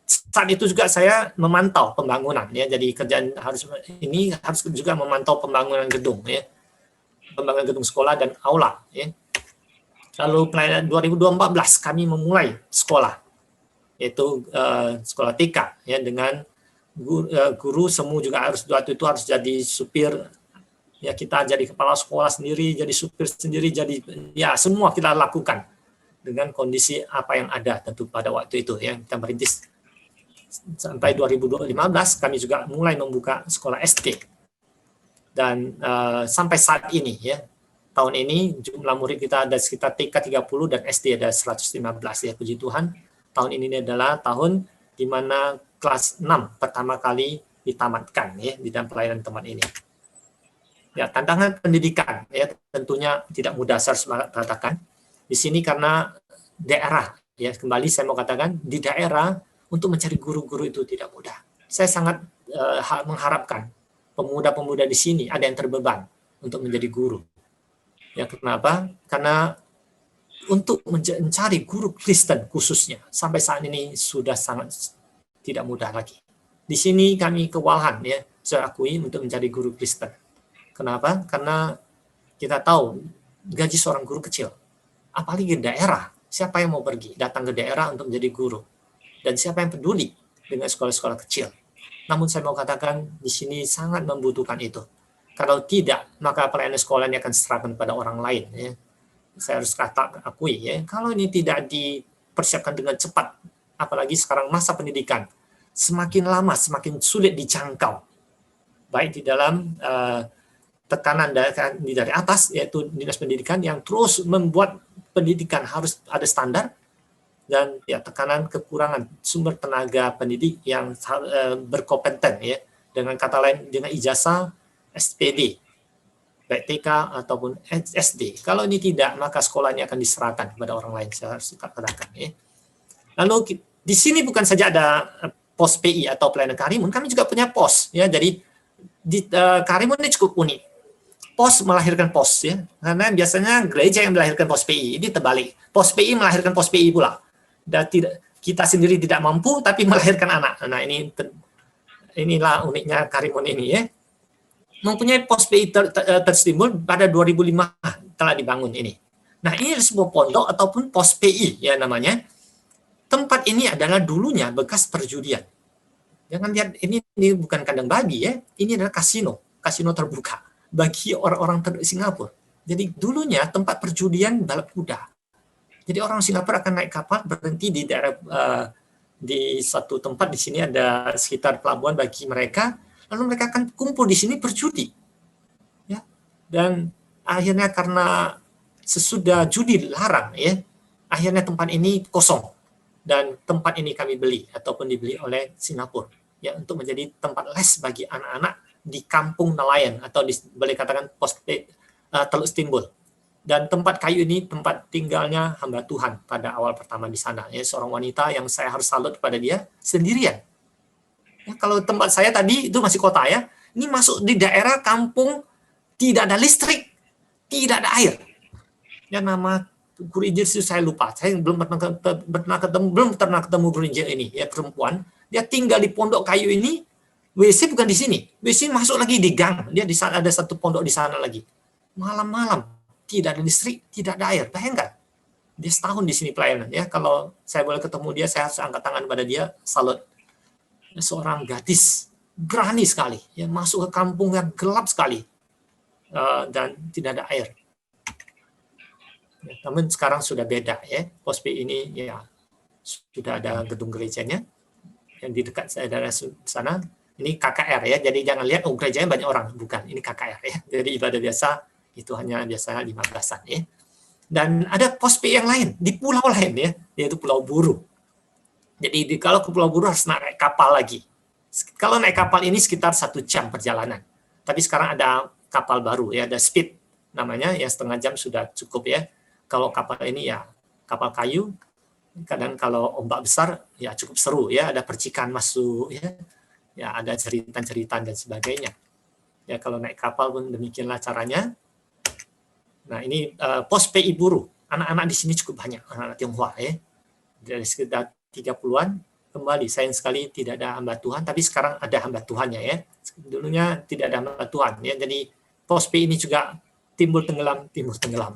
saat itu juga saya memantau pembangunan, ya, jadi kerjaan harus juga memantau pembangunan gedung, ya, pembangunan gedung sekolah dan aula, ya. Lalu pelayanan 2014 kami memulai sekolah, yaitu sekolah TK, ya, dengan guru semua juga waktu itu harus jadi supir, ya, kita jadi kepala sekolah sendiri, jadi supir sendiri, jadi, ya, semua kita lakukan dengan kondisi apa yang ada tentu pada waktu itu, ya, kita merintis. Sampai 2015 kami juga mulai membuka sekolah SD, dan sampai saat ini, ya, tahun ini jumlah murid kita ada sekitar TK 30 dan SD ada 115, ya, puji Tuhan. Tahun ini adalah tahun di mana kelas 6 pertama kali ditamatkan, ya, di dalam pelayanan tempat ini. Ya, tantangan pendidikan, ya, tentunya tidak mudah, saya harus katakan di sini karena daerah, ya, kembali saya mau katakan di daerah untuk mencari guru-guru itu tidak mudah. Saya sangat mengharapkan pemuda-pemuda di sini ada yang terbeban untuk menjadi guru. Ya, kenapa? Karena untuk mencari guru Kristen khususnya sampai saat ini sudah sangat tidak mudah lagi. Di sini kami kewalahan, ya, saya akui, untuk mencari guru Kristen. Kenapa? Karena kita tahu gaji seorang guru kecil. Apalagi di daerah, siapa yang mau pergi datang ke daerah untuk menjadi guru? Dan siapa yang peduli dengan sekolah-sekolah kecil? Namun saya mau katakan di sini sangat membutuhkan itu. Kalau tidak, maka pelayanan sekolah ini akan diserahkan pada orang lain, ya. Saya harus akui, ya, kalau ini tidak dipersiapkan dengan cepat, apalagi sekarang masa pendidikan semakin lama semakin sulit dijangkau, baik di dalam tekanan dari atas, yaitu dinas pendidikan yang terus membuat pendidikan harus ada standar, dan, ya, tekanan kekurangan sumber tenaga pendidik yang berkompeten, ya, dengan kata lain dengan ijazah SPD, baik TK ataupun SD. Kalau ini tidak, maka sekolah ini akan diserahkan kepada orang lain, saya harus katakan, ya. Lalu di sini bukan saja ada pos PI atau pelayanan Karimun, kami juga punya pos, ya. Jadi di Karimun ini cukup unik. Pos melahirkan pos, ya, karena biasanya gereja yang melahirkan pos PI, ini terbalik. Pos PI melahirkan pos PI pula. Dan kita sendiri tidak mampu tapi melahirkan anak. Nah, inilah uniknya Karimun ini, ya. Mempunyai pos PI tertimbul pada 2005 telah dibangun ini. Nah, ini sebuah pondok ataupun pos PI, ya, namanya. Tempat ini adalah dulunya bekas perjudian. Jangan lihat ini bukan kandang babi, ya. Ini adalah kasino terbuka bagi orang-orang Singapura. Jadi dulunya tempat perjudian balap kuda. Jadi orang Singapura akan naik kapal berhenti di daerah di satu tempat di sini ada sekitar pelabuhan bagi mereka, lalu mereka akan kumpul di sini berjudi, ya. Dan akhirnya karena sesudah judi dilarang, ya, akhirnya tempat ini kosong, dan tempat ini kami beli ataupun dibeli oleh Singapura, ya, untuk menjadi tempat les bagi anak-anak di kampung nelayan atau boleh katakan pos Teluk Timbul. Dan tempat kayu ini tempat tinggalnya hamba Tuhan pada awal pertama di sana, ya, seorang wanita yang saya harus salut pada dia sendirian. Ya, kalau tempat saya tadi itu masih kota, ya, ini masuk di daerah kampung, tidak ada listrik, tidak ada air. Ya, nama guru Injil itu saya lupa, saya belum pernah ketemu guru Injil ini, ya, perempuan. Dia tinggal di pondok kayu ini, WC bukan di sini, WC masuk lagi di gang. Dia di sana ada satu pondok di sana lagi. Malam-malam tidak ada listrik, tidak ada air. Bayangkan, dia setahun di sini pelayanan, ya. Kalau saya boleh ketemu dia, saya harus angkat tangan pada dia, salut. Seorang gadis berani sekali, ya, masuk ke kampung yang gelap sekali dan tidak ada air. Ya, namun sekarang sudah beda, ya. Pos B ini ya sudah ada gedung gerejanya yang di dekat daerah sana. Ini KKR, ya, jadi jangan lihat oh gerejanya banyak orang, bukan, ini KKR, ya. Jadi ibadah biasa itu hanya biasa 15-an, ya. Dan ada pos B yang lain di pulau lain, ya, yaitu Pulau Buru. Jadi kalau ke Pulau Buru harus naik kapal lagi. Kalau naik kapal ini sekitar 1 jam perjalanan. Tapi sekarang ada kapal baru, ya, ada Speed namanya, ya, setengah jam sudah cukup, ya. Kalau kapal ini ya kapal kayu, kadang kalau ombak besar ya cukup seru, ya, ada percikan masuk, ya, ya ada cerita-cerita dan sebagainya. Ya kalau naik kapal pun demikianlah caranya. Nah ini pos PI Buru, anak-anak di sini cukup banyak, anak-anak Tionghoa, ya, dari sekitar 30-an. Kembali sayang sekali tidak ada hamba Tuhan, tapi sekarang ada hamba Tuhannya, ya. Dulunya tidak ada hamba Tuhan, ya. Jadi pos PI ini juga timbul tenggelam,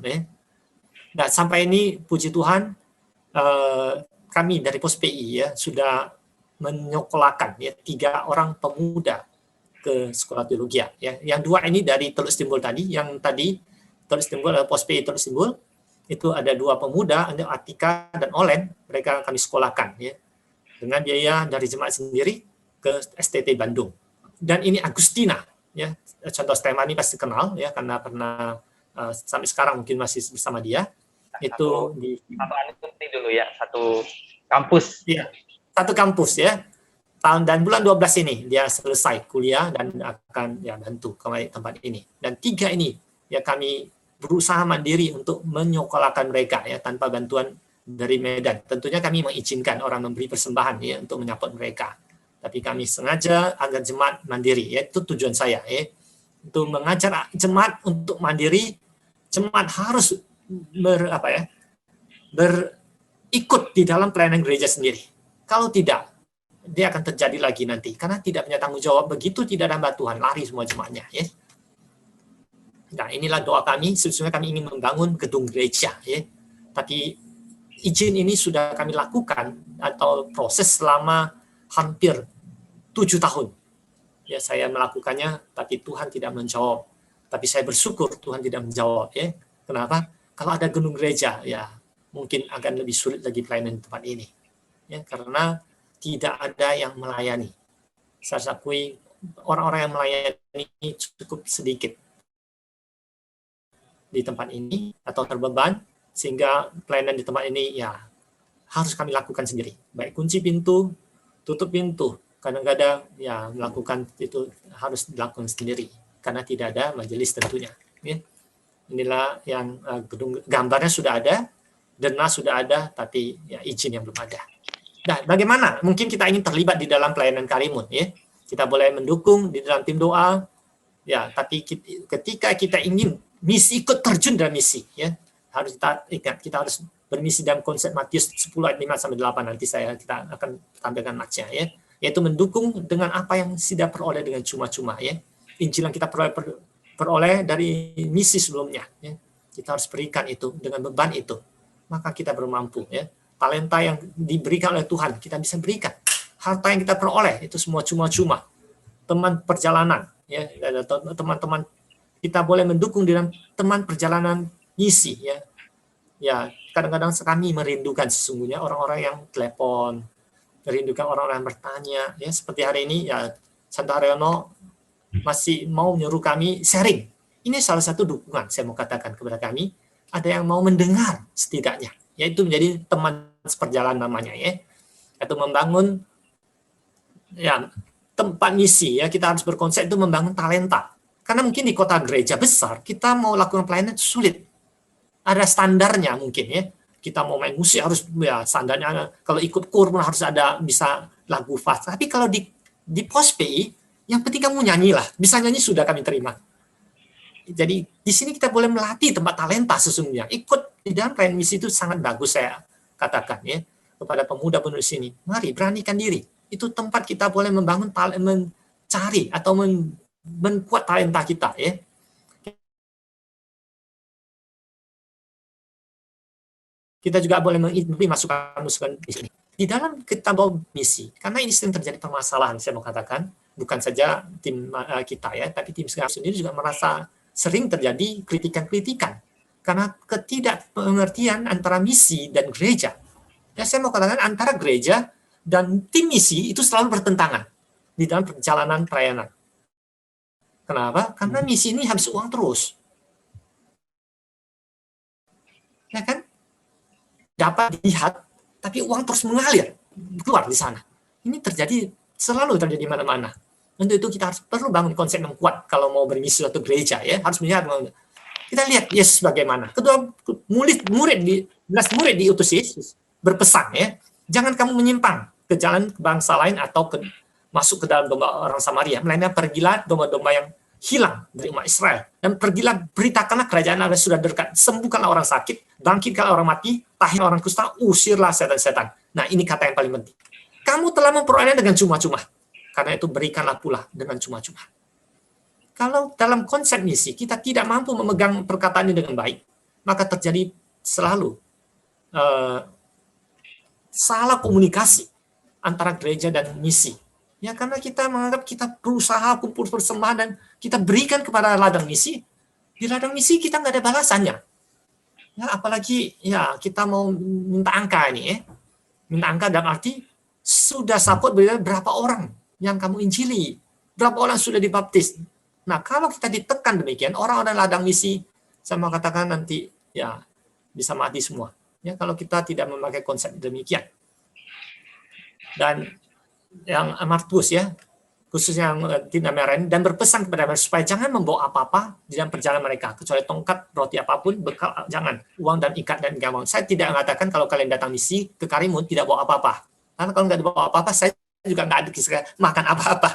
ya. Nah sampai ini puji Tuhan kami dari pos PI, ya, sudah menyekolahkan, ya, 3 orang pemuda ke sekolah teologi, ya. Yang 2 ini dari Teluk Timbul tadi, yang tadi Teluk Timbul adalah pos PI Teluk Timbul, itu ada 2 pemuda, ada Atika dan Olen, mereka kami sekolahkan, ya, dengan biaya dari jemaat sendiri ke STT Bandung. Dan ini Agustina, ya, contoh Stefani pasti kenal, ya, karena pernah sampai sekarang mungkin masih bersama dia. Itu di satu alumni dulu, ya, satu kampus. Iya, satu kampus, ya. Tahun dan bulan 12 ini dia selesai kuliah dan akan ya bantu ke tempat ini. Dan 3 ini ya kami berusaha mandiri untuk menyekolahkan mereka, ya, tanpa bantuan dari Medan. Tentunya kami mengizinkan orang memberi persembahan, ya, untuk menyapot mereka. Tapi kami sengaja agar jemaat mandiri, ya, itu tujuan saya, ya. Untuk mengajar jemaat untuk mandiri, jemaat harus berikut di dalam pelayanan gereja sendiri. Kalau tidak, dia akan terjadi lagi nanti, karena tidak punya tanggung jawab. Begitu tidak ada hamba Tuhan, lari semua jemaatnya, ya. Nah inilah doa kami, sebetulnya kami ingin membangun gedung gereja, ya. Tapi izin ini sudah kami lakukan atau proses selama hampir 7 tahun. Ya saya melakukannya, tapi Tuhan tidak menjawab. Tapi saya bersyukur Tuhan tidak menjawab, ya. Kenapa? Kalau ada gedung gereja, ya mungkin akan lebih sulit lagi pelayanan di tempat ini, ya, karena tidak ada yang melayani. Saya akui orang-orang yang melayani cukup sedikit di tempat ini atau terbeban, sehingga pelayanan di tempat ini ya harus kami lakukan sendiri. Baik kunci pintu, tutup pintu, kadang-kadang ya melakukan itu harus dilakukan sendiri karena tidak ada majelis tentunya, ya. Inilah yang gedung, gambarnya sudah ada, dana sudah ada, tapi ya izin yang belum ada. Nah, bagaimana? Mungkin kita ingin terlibat di dalam pelayanan Karimun, ya. Kita boleh mendukung di dalam tim doa, ya. Tapi ketika kita ingin misi, ikut terjun dalam misi, ya, harus kita ingat kita harus bermisi dalam konsep Matius 10 ayat 5 sampai 8. Nanti kita akan tampilkan matchnya, ya. Yaitu mendukung dengan apa yang sudah peroleh dengan cuma-cuma, ya. Injil yang kita peroleh dari misi sebelumnya, ya. Kita harus berikan itu dengan beban itu, maka kita bermampu, ya. Talenta yang diberikan oleh Tuhan kita bisa berikan. Harta yang kita peroleh itu semua cuma-cuma. Teman perjalanan, ya, teman-teman kita boleh mendukung dengan teman perjalanan misi, ya. Ya, kadang-kadang kami merindukan sesungguhnya orang-orang yang telepon, merindukan orang-orang yang bertanya, ya, seperti hari ini ya Santo Haryono masih mau menyuruh kami sharing. Ini salah satu dukungan saya mau katakan kepada kami, ada yang mau mendengar setidaknya, yaitu menjadi teman seperjalanan namanya, ya. Atau membangun ya tempat misi, ya, kita harus berkonsep itu membangun talenta. Karena mungkin di kota gereja besar kita mau lakukan pelayanan sulit. Ada standarnya mungkin, ya. Kita mau main musik harus ya standarnya, kalau ikut kur pun harus ada bisa lagu fast. Tapi kalau di pos PI, yang penting kamu nyanyilah, bisa nyanyi sudah kami terima. Jadi di sini kita boleh melatih tempat talenta sesungguhnya. Ikut di dalam pelayanan misi itu sangat bagus saya katakan, ya, kepada pemuda-pemudi sini. Mari beranikan diri. Itu tempat kita boleh membangun mencari atau menkuat talenta kita, ya. Kita juga boleh memberi masukan di sini. Di dalam kita bawa misi, karena ini sering terjadi permasalahan, saya mau katakan, bukan saja tim kita ya, tapi tim sekarang sendiri juga merasa sering terjadi kritikan-kritikan karena ketidakpengertian antara misi dan gereja. Ya, saya mau katakan antara gereja dan tim misi itu selalu bertentangan di dalam perjalanan pelayanan. Kenapa? Karena misi ini habis uang terus. Ya kan? Dapat dilihat, tapi uang terus mengalir keluar di sana. Ini selalu terjadi di mana-mana. Untuk itu kita harus perlu bangun konsep yang kuat kalau mau bermisi suatu gereja ya, harus melihat. Kita lihat Yesus bagaimana. Kedua murid diutus Yesus berpesan ya, jangan kamu menyimpang ke jalan bangsa lain atau masuk ke dalam domba orang Samaria, melainkan pergilah domba-domba yang hilang dari umat Israel, dan pergilah beritakanlah kerajaan Allah sudah dekat, sembuhkanlah orang sakit, bangkitkanlah orang mati, tahir orang kusta, usirlah setan-setan. Nah, ini kata yang paling penting. Kamu telah memperolehnya dengan cuma-cuma, karena itu berikanlah pula dengan cuma-cuma. Kalau dalam konsep misi kita tidak mampu memegang perkataan ini dengan baik, maka terjadi selalu salah komunikasi antara gereja dan misi. Ya, karena kita menganggap kita berusaha kumpul persembahan dan kita berikan kepada ladang misi. Di ladang misi kita nggak ada balasannya. Ya, apalagi ya kita mau minta angka ini ya. Minta angka dalam arti sudah support berapa orang yang kamu injili, berapa orang sudah dibaptis. Nah, kalau kita ditekan demikian, orang-orang ladang misi, saya mau katakan nanti ya bisa mati semua. Ya, kalau kita tidak memakai konsep demikian. Dan yang Markus ya, khususnya yang tim Amerika, dan berpesan kepada mereka supaya jangan membawa apa-apa di dalam perjalanan mereka, kecuali tongkat, roti apapun, bekal, jangan, uang dan ikat dan gampang. Saya tidak mengatakan kalau kalian datang misi ke Karimun tidak bawa apa-apa. Karena kalau nggak dibawa apa-apa, saya juga nggak ada kisah makan apa-apa.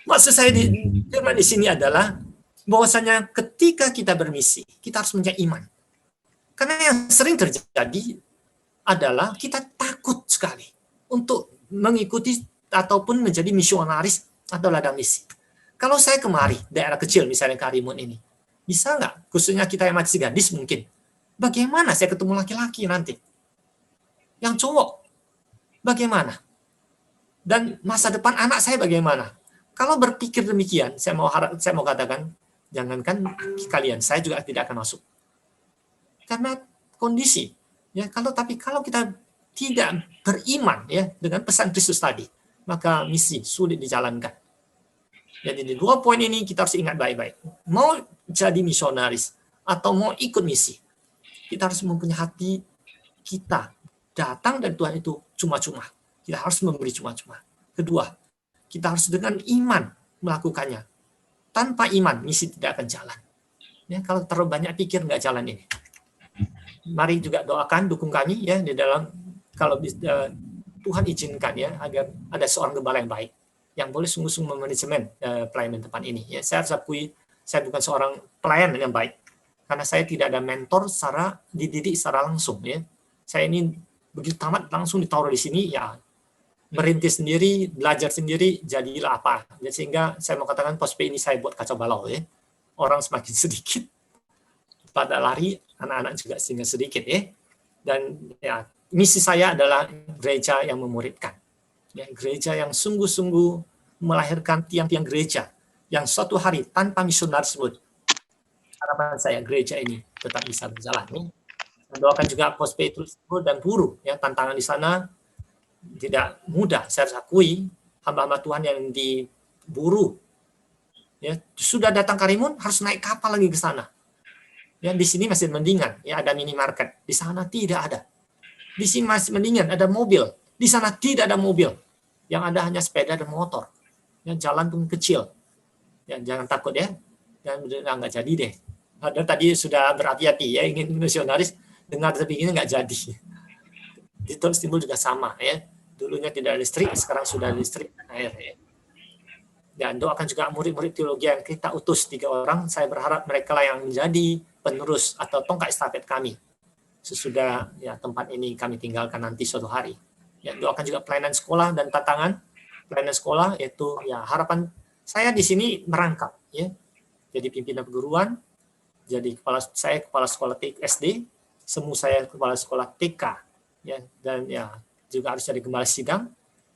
Maksud saya di sini adalah bahwasanya ketika kita bermisi, kita harus punya iman. Karena yang sering terjadi adalah kita takut sekali untuk mengikuti ataupun menjadi misionaris atau ladang misi. Kalau saya kemari, daerah kecil misalnya Karimun ini, bisa nggak, khususnya kita yang masih gadis mungkin, bagaimana saya ketemu laki-laki nanti? Yang cowok, bagaimana? Dan masa depan anak saya bagaimana? Kalau berpikir demikian, saya mau katakan, jangankan kalian, saya juga tidak akan masuk. Karena kondisi, ya kalau kita tidak beriman ya dengan pesan Kristus tadi, maka misi sulit dijalankan. Jadi di dua poin ini kita harus ingat baik-baik. Mau jadi misionaris atau mau ikut misi, kita harus mempunyai hati kita datang dari Tuhan itu cuma-cuma. Kita harus memberi cuma-cuma. Kedua, kita harus dengan iman melakukannya. Tanpa iman, misi tidak akan jalan. Ya, kalau terlalu banyak pikir nggak jalan ini. Mari juga doakan, dukung kami ya di dalam kalau Tuhan izinkan ya agar ada seorang gembala yang baik yang boleh sungguh-sungguh memanajemen pelayanan tempat ini. Ya, saya harus akui saya bukan seorang pelayan yang baik karena saya tidak ada mentor secara dididik secara langsung ya. Saya ini begitu tamat langsung ditaruh di sini ya merintis sendiri, belajar sendiri, jadilah apa. Ya, sehingga saya mau katakan Pospe ini saya buat kacau balau ya. Orang semakin sedikit pada lari, anak-anak juga sehingga sedikit ya. Dan ya misi saya adalah gereja yang memuridkan. Ya, gereja yang sungguh-sungguh melahirkan tiang-tiang gereja yang suatu hari tanpa misionaris tersebut. Harapan saya gereja ini tetap bisa berjalan. Ya. Dan doakan juga Pospe terus dan buruh ya, tantangan di sana tidak mudah. Saya harus akui hamba-hamba Tuhan yang diburu ya sudah datang Karimun harus naik kapal lagi ke sana. Ya, di sini masih mendingan ya ada minimarket, di sana tidak ada. Di sini masih mendingan ada mobil, di sana tidak ada mobil. Yang ada hanya sepeda dan motor. Ya, jalan pun kecil. Ya, jangan takut ya. Dan nggak jadi deh. Ada tadi sudah berhati-hati ya ingin misionaris, dengar tapi ini nggak jadi. Di Tol Timbul juga sama ya. Dulunya tidak listrik, sekarang sudah listrik dan air ya. Dan doakan juga murid-murid teologi yang kita utus 3 orang. Saya berharap mereka lah yang menjadi penerus atau tongkat estafet kami sesudah ya tempat ini kami tinggalkan nanti suatu hari. Ya, doakan juga pelayanan sekolah dan tantangan pelayanan sekolah yaitu ya harapan saya di sini merangkap ya. Jadi pimpinan perguruan, jadi kepala sekolah SD, semua saya kepala sekolah TK ya dan ya juga harus jadi gembala sidang,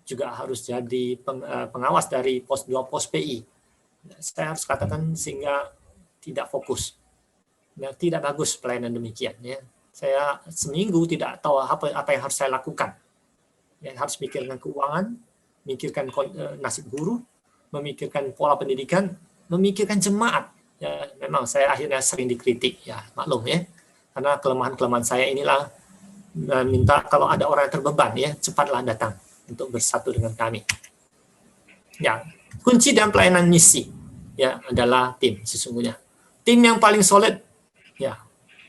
juga harus jadi pengawas dari dua pos PI. Saya harus katakan sehingga tidak fokus. Ya, tidak bagus pelayanan demikian. Ya. Saya seminggu tidak tahu apa yang harus saya lakukan. Ya, harus mikirkan keuangan, memikirkan nasib guru, memikirkan pola pendidikan, memikirkan jemaat. Ya, memang saya akhirnya sering dikritik, ya maklum ya, karena kelemahan-kelemahan saya inilah minta kalau ada orang yang terbeban ya cepatlah datang untuk bersatu dengan kami. Ya, kunci dalam pelayanan misi ya adalah tim sesungguhnya. Tim yang paling solid ya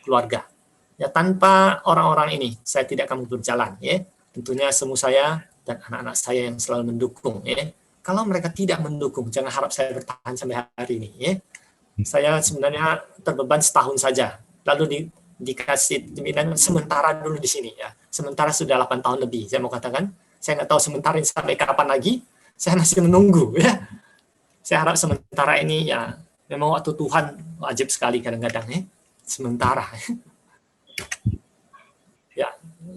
keluarga. Ya tanpa orang-orang ini saya tidak akan berjalan ya. Tentunya semua saya dan anak-anak saya yang selalu mendukung ya. Kalau mereka tidak mendukung, jangan harap saya bertahan sampai hari ini ya. Saya sebenarnya terbeban setahun saja. Lalu dikasih pimpinan sementara dulu di sini ya. Sementara sudah 8 tahun lebih. Saya mau katakan, saya nggak tahu sementara ini sampai kapan lagi. Saya masih menunggu ya. Saya harap sementara ini ya memang waktu Tuhan wajib sekali kadang-kadang ya. Sementara.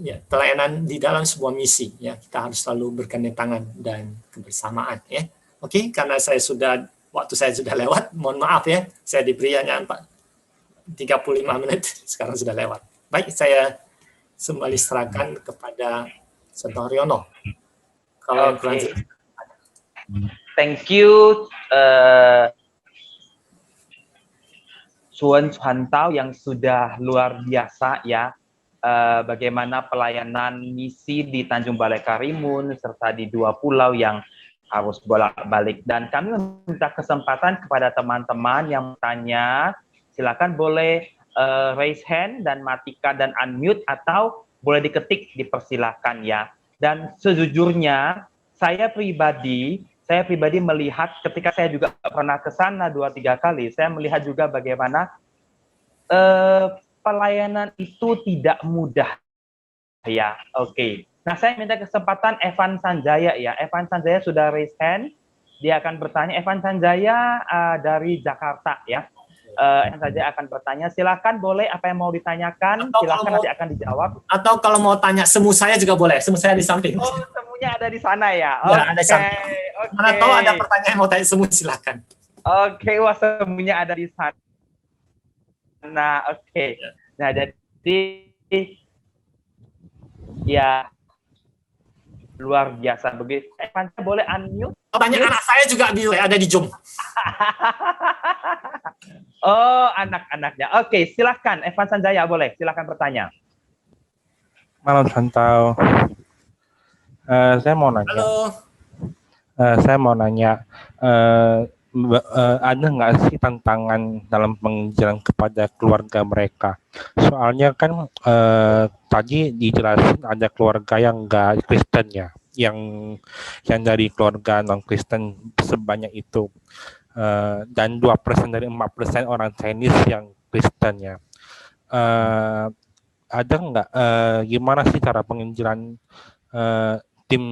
Ya, pelayanan di dalam sebuah misi ya, kita harus selalu bergandeng tangan dan kebersamaan ya. Oke, karena waktu saya sudah lewat, mohon maaf ya, saya diberi hanya 35 menit, sekarang sudah lewat. Baik, saya kembali serahkan kepada Santo Haryono. Kalau yang kurang, thank you, Suan Suhantau yang sudah luar biasa ya. Bagaimana pelayanan misi di Tanjung Balai Karimun serta di 2 pulau yang harus bolak-balik. Dan kami meminta kesempatan kepada teman-teman yang bertanya, silakan boleh raise hand dan matikan dan unmute atau boleh diketik, dipersilakan ya. Dan sejujurnya saya pribadi melihat ketika saya juga pernah ke sana 2-3 kali, saya melihat juga bagaimana pelayanan itu tidak mudah ya. Oke. Nah, saya minta kesempatan Evan Sanjaya ya. Evan Sanjaya sudah raise hand. Dia akan bertanya. Evan Sanjaya dari Jakarta ya. Evan Sanjaya akan bertanya. Silakan boleh apa yang mau ditanyakan. Silakan nanti akan dijawab. Atau kalau mau tanya semu saya juga boleh. Semu saya di samping. Oh, semuanya ada di sana ya. Ya, ada di samping. Mana tahu ada pertanyaan yang mau tanya semu, silakan. Oke, wah semuanya ada di sana. Nah, oke. Nah, jadi ya luar biasa begitu. Evan, boleh unmute? Tanya anak saya juga ada di Zoom. Oh, anak-anaknya. Oke, silahkan Evan Sanjaya boleh. Silahkan bertanya. Malam Santau. Saya mau nanya. Halo. Saya mau nanya. Ada nggak sih tantangan dalam penginjilan kepada keluarga mereka? Soalnya kan tadi dijelasin ada keluarga yang nggak Kristen ya, yang dari keluarga non Kristen sebanyak itu, dan 2% dari 4% orang Chinese yang Kristen ya. Ada nggak gimana sih cara penginjilan tim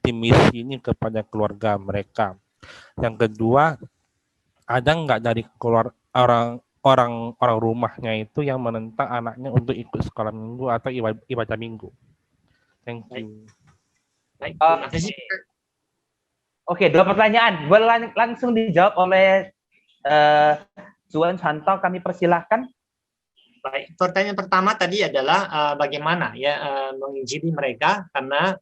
misi ini kepada keluarga mereka? Yang kedua, ada nggak dari orang rumahnya itu yang menentang anaknya untuk ikut sekolah minggu atau ibadah minggu? Thank you. Baik. Oke, 2 pertanyaan. Boleh langsung dijawab oleh Suan Suhantau, kami persilahkan. Baik. Pertanyaan pertama tadi adalah bagaimana ya menginjili mereka karena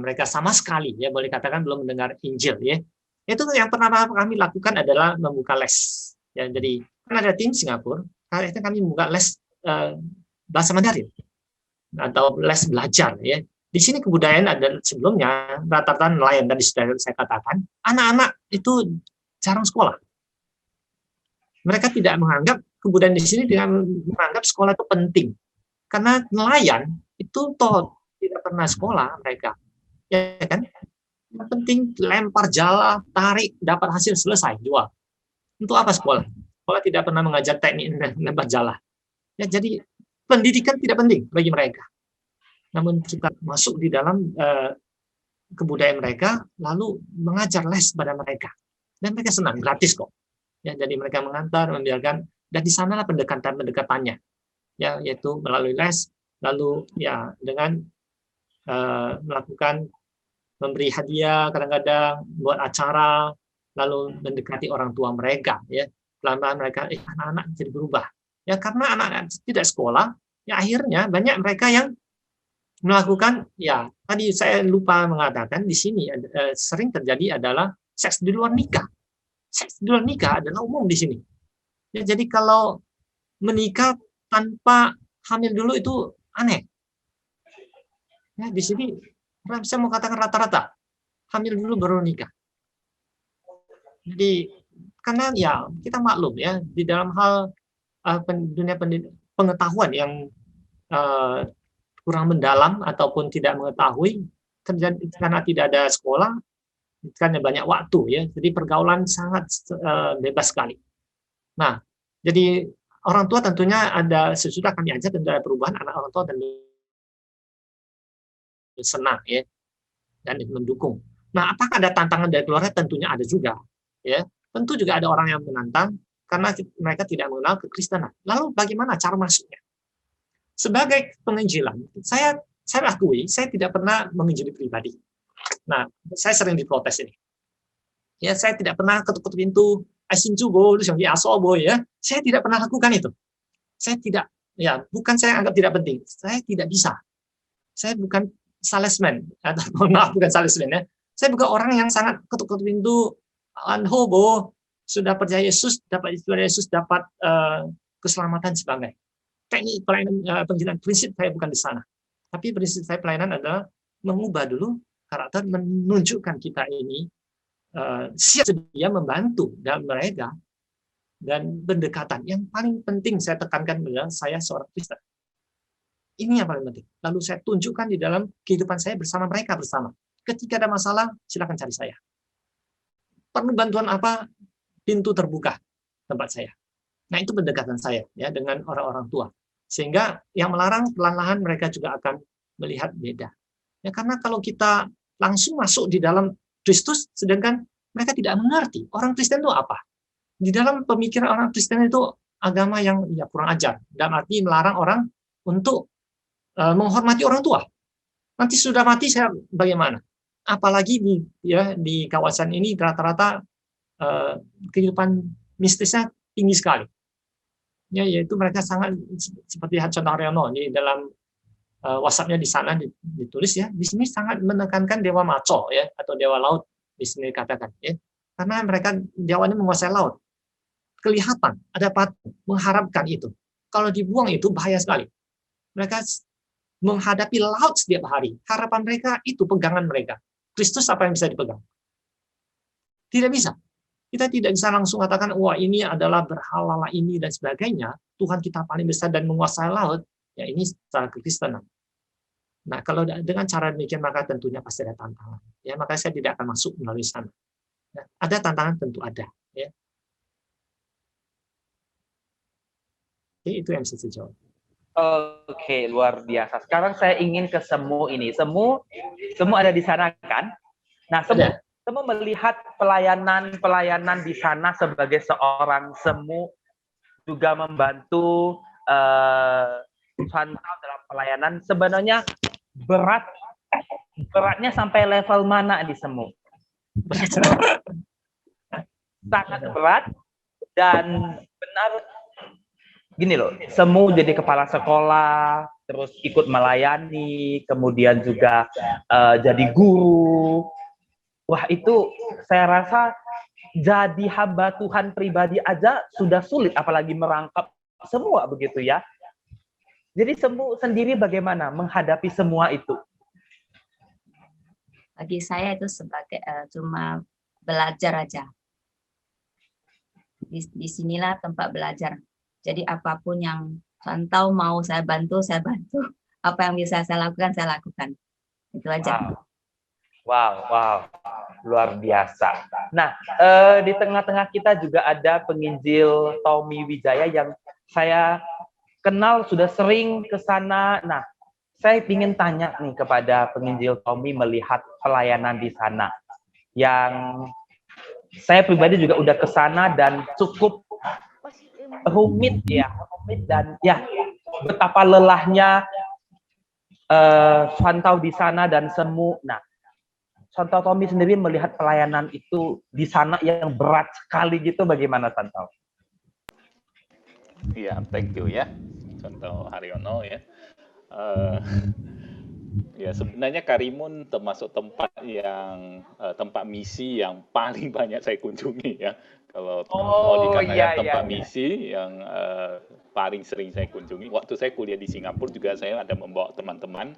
mereka sama sekali ya boleh katakan belum mendengar Injil ya. Itu yang pertama kami lakukan adalah membuka les. Ya, jadi kan ada tim Singapura, akhirnya kami membuka les bahasa Mandarin atau les belajar. Ya, di sini kebudayaan ada sebelumnya rata-rata nelayan tadi sudah saya katakan, anak-anak itu jarang sekolah. Mereka tidak menganggap kebudayaan di sini dengan menganggap sekolah itu penting, karena nelayan itu toh tidak pernah sekolah mereka, ya kan? Yang penting lempar jala, tarik, dapat hasil, selesai, jual. Untuk apa sekolah? Sekolah tidak pernah mengajar teknik lempar jala. Ya, jadi pendidikan tidak penting bagi mereka. Namun kita masuk di dalam kebudayaan mereka, lalu mengajar les pada mereka. Dan mereka senang, gratis kok. Ya, jadi mereka mengantar, membiarkan, dan di sanalah pendekatannya. Ya, yaitu melalui les, lalu ya dengan melakukan memberi hadiah, kadang-kadang buat acara, lalu mendekati orang tua mereka, ya. Pelan-pelan mereka, anak-anak jadi berubah. Ya, karena anak-anak tidak sekolah, ya akhirnya banyak mereka yang melakukan, ya tadi saya lupa mengatakan di sini sering terjadi adalah seks di luar nikah. Seks di luar nikah adalah umum di sini. Ya, jadi kalau menikah tanpa hamil dulu itu aneh. Ya, di sini saya mau katakan rata-rata hamil dulu baru nikah. Jadi karena ya kita maklum ya di dalam hal dunia pengetahuan yang kurang mendalam ataupun tidak mengetahui karena tidak ada sekolah, karena banyak waktu ya, jadi pergaulan sangat bebas sekali. Nah, jadi orang tua tentunya ada, sesudah kami ajak tentu ada perubahan, anak orang tua tentu senang ya dan mendukung. Nah, apakah ada tantangan dari keluarga? Tentunya ada juga ya. Tentu juga ada orang yang menantang karena mereka tidak mengenal kekristenan. Lalu bagaimana cara masuknya? Sebagai penginjilan, saya akui saya tidak pernah menginjili pribadi. Nah, saya sering diprotes ini. Ya, saya tidak pernah ketuk-ketuk pintu, asinjubo, ya. Saya tidak pernah lakukan itu. Saya tidak, ya, bukan saya anggap tidak penting. Saya tidak bisa. Saya bukan salesman, atau maaf, bukan salesman ya. Saya bukan orang yang sangat ketuk-ketuk pintu, hobo, sudah percaya Yesus, dapat Yesus, dapat keselamatan sebagai teknik pelayanan penjelasan. Prinsip saya bukan di sana. Tapi prinsip saya pelayanan adalah mengubah dulu karakter, menunjukkan kita ini siap sedia membantu dalam mereka dan pendekatan. Yang paling penting saya tekankan adalah saya seorang Kristen. Ini yang paling penting. Lalu saya tunjukkan di dalam kehidupan saya bersama mereka bersama. Ketika ada masalah, silakan cari saya. Perlu bantuan apa? Pintu terbuka tempat saya. Nah, itu pendekatan saya ya dengan orang-orang tua. Sehingga yang melarang perlahan-lahan mereka juga akan melihat beda. Ya, karena kalau kita langsung masuk di dalam Kristus, sedangkan mereka tidak mengerti orang Kristen itu apa. Di dalam pemikiran orang Kristen itu agama yang ya kurang ajar. Dalam arti melarang orang untuk menghormati orang tua. Nanti sudah mati saya bagaimana? Apalagi di kawasan ini rata-rata kehidupan mistisnya tinggi sekali. Ya, yaitu mereka sangat seperti contoh Haryono di dalam WhatsApp-nya di sana ditulis ya, di sini sangat menekankan dewa maco ya atau dewa laut di sini katakan ya. Karena mereka dewa ini menguasai laut. Kelihatan ada patung mengharapkan itu. Kalau dibuang itu bahaya sekali. Mereka menghadapi laut setiap hari. Harapan mereka itu pegangan mereka. Kristus apa yang bisa dipegang? Tidak bisa. Kita tidak bisa langsung katakan, wah ini adalah berhala ini dan sebagainya. Tuhan kita paling besar dan menguasai laut. Ya ini secara kekristenan. Nah kalau dengan cara demikian maka tentunya pasti ada tantangan. Ya maka saya tidak akan masuk melalui sana. Ya, ada tantangan tentu ada. Ya. Oke, itu yang bisa saya jawab. Oke, luar biasa. Sekarang saya ingin ke Semu ini. Semu ada di sana kan? Nah, Semu melihat pelayanan di sana sebagai seorang Semu juga membantu Santau dalam pelayanan. Sebenarnya beratnya sampai level mana di Semu? Sangat berat dan benar. Gini loh, Semu jadi kepala sekolah, terus ikut melayani, kemudian juga jadi guru. Wah itu saya rasa jadi hamba Tuhan pribadi aja sudah sulit, apalagi merangkap semua begitu ya. Jadi Semu sendiri bagaimana menghadapi semua itu? Bagi saya itu sebagai cuma belajar aja. Di sinilah tempat belajar. Jadi apapun yang Santau mau saya bantu, saya bantu. Apa yang bisa saya lakukan. Itu aja. Wow. Luar biasa. Nah, di tengah-tengah kita juga ada penginjil Tommy Wijaya yang saya kenal sudah sering ke sana. Nah, saya ingin tanya nih kepada penginjil Tommy melihat pelayanan di sana. Yang saya pribadi juga udah ke sana dan cukup rumit dan ya betapa lelahnya Santau di sana dan Semu. Nah, Santau Tommy sendiri melihat pelayanan itu di sana yang berat sekali gitu, bagaimana Santau? Iya, thank you ya, Contoh Haryono ya. Ya sebenarnya Karimun termasuk tempat yang tempat misi yang paling banyak saya kunjungi ya. Kalau dikatakan tempat misi yang paling sering saya kunjungi. Waktu saya kuliah di Singapura juga saya ada membawa teman-teman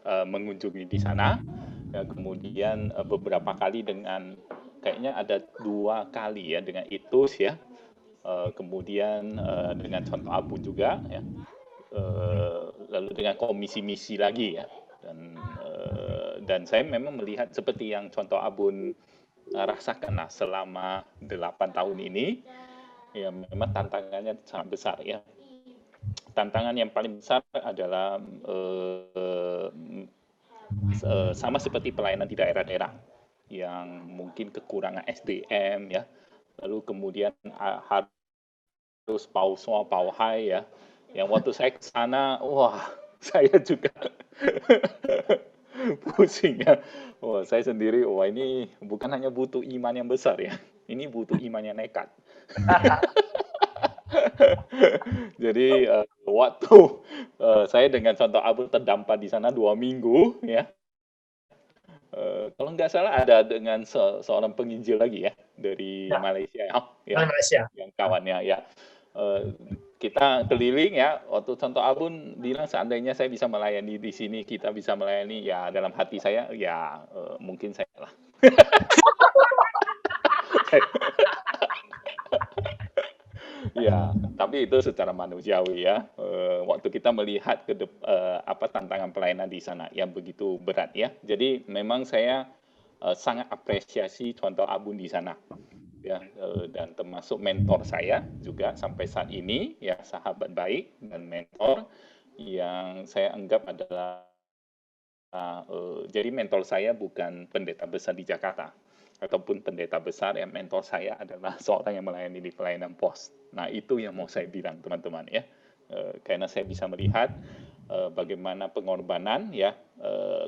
mengunjungi di sana. Ya, kemudian beberapa kali dengan kayaknya ada 2 kali ya dengan ITUS ya. Kemudian dengan Contoh Abun juga ya. Lalu dengan komisi misi lagi ya. Dan saya memang melihat seperti yang Contoh Abun rasakan selama 8 tahun ini, ya memang tantangannya sangat besar ya. Tantangan yang paling besar adalah sama seperti pelayanan di daerah-daerah yang mungkin kekurangan SDM ya, lalu kemudian harus pauhai ya. Yang waktu saya ke sana, wah saya juga pusing ya. Wah saya sendiri, wah ini bukan hanya butuh iman yang besar ya, ini butuh iman yang nekat. Jadi waktu saya dengan Contoh Abun terdampar di sana 2 minggu ya. Kalau nggak salah ada dengan seorang penginjil lagi ya dari Malaysia ya, yang kawannya ya. Kita keliling ya, waktu Contoh Abun bilang seandainya saya bisa melayani di sini, kita bisa melayani ya, dalam hati saya ya mungkin saya lah. Ya, tapi itu secara manusiawi ya. Waktu kita melihat tantangan pelayanan di sana yang begitu berat ya. Jadi memang saya sangat apresiasi Contoh Abun di sana. Ya, dan termasuk mentor saya juga sampai saat ini ya, sahabat baik dan mentor yang saya anggap adalah jadi mentor saya bukan pendeta besar di Jakarta ataupun pendeta besar, yang mentor saya adalah seorang yang melayani di pelayanan pos. Nah itu yang mau saya bilang teman-teman ya, karena saya bisa melihat bagaimana pengorbanan ya,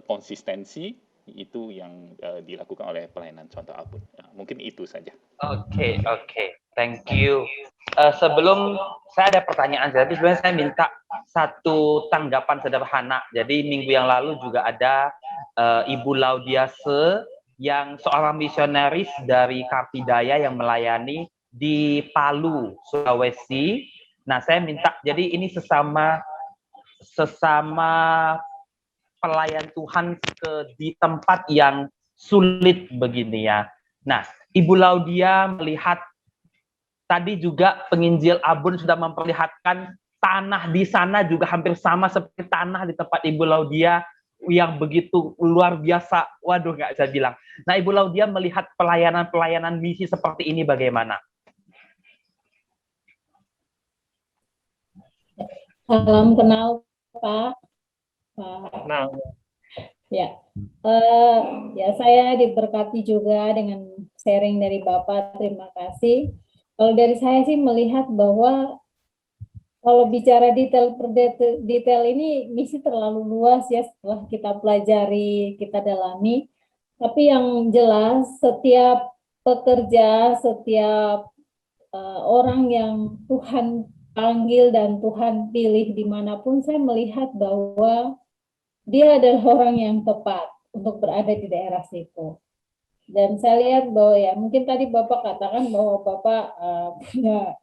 konsistensi itu yang dilakukan oleh pelayanan Contoh Abun. Nah, mungkin itu saja. Oke, thank you. Sebelum saya ada pertanyaan, jadi sebenarnya saya minta satu tanggapan sederhana. Jadi minggu yang lalu juga ada Ibu Laudiase yang seorang misionaris dari Kartidaya yang melayani di Palu, Sulawesi. Nah, saya minta, jadi ini sesama pelayan Tuhan di tempat yang sulit begini ya. Nah, Ibu Laudia melihat tadi juga penginjil Abun sudah memperlihatkan tanah di sana juga hampir sama seperti tanah di tempat Ibu Laudia yang begitu luar biasa. Waduh, nggak bisa bilang. Nah, Ibu Laudia melihat pelayanan misi seperti ini bagaimana? Salam kenal, Pak. Nah, Ya, ya saya diberkati juga dengan sharing dari Bapak. Terima kasih. Kalau dari saya sih melihat bahwa kalau bicara detail per detail ini misi terlalu luas ya setelah kita pelajari, kita dalami. Tapi yang jelas setiap pekerja, setiap orang yang Tuhan panggil dan Tuhan pilih dimanapun, saya melihat bahwa dia adalah orang yang tepat untuk berada di daerah situ. Dan saya lihat bahwa ya mungkin tadi Bapak katakan bahwa Bapak punya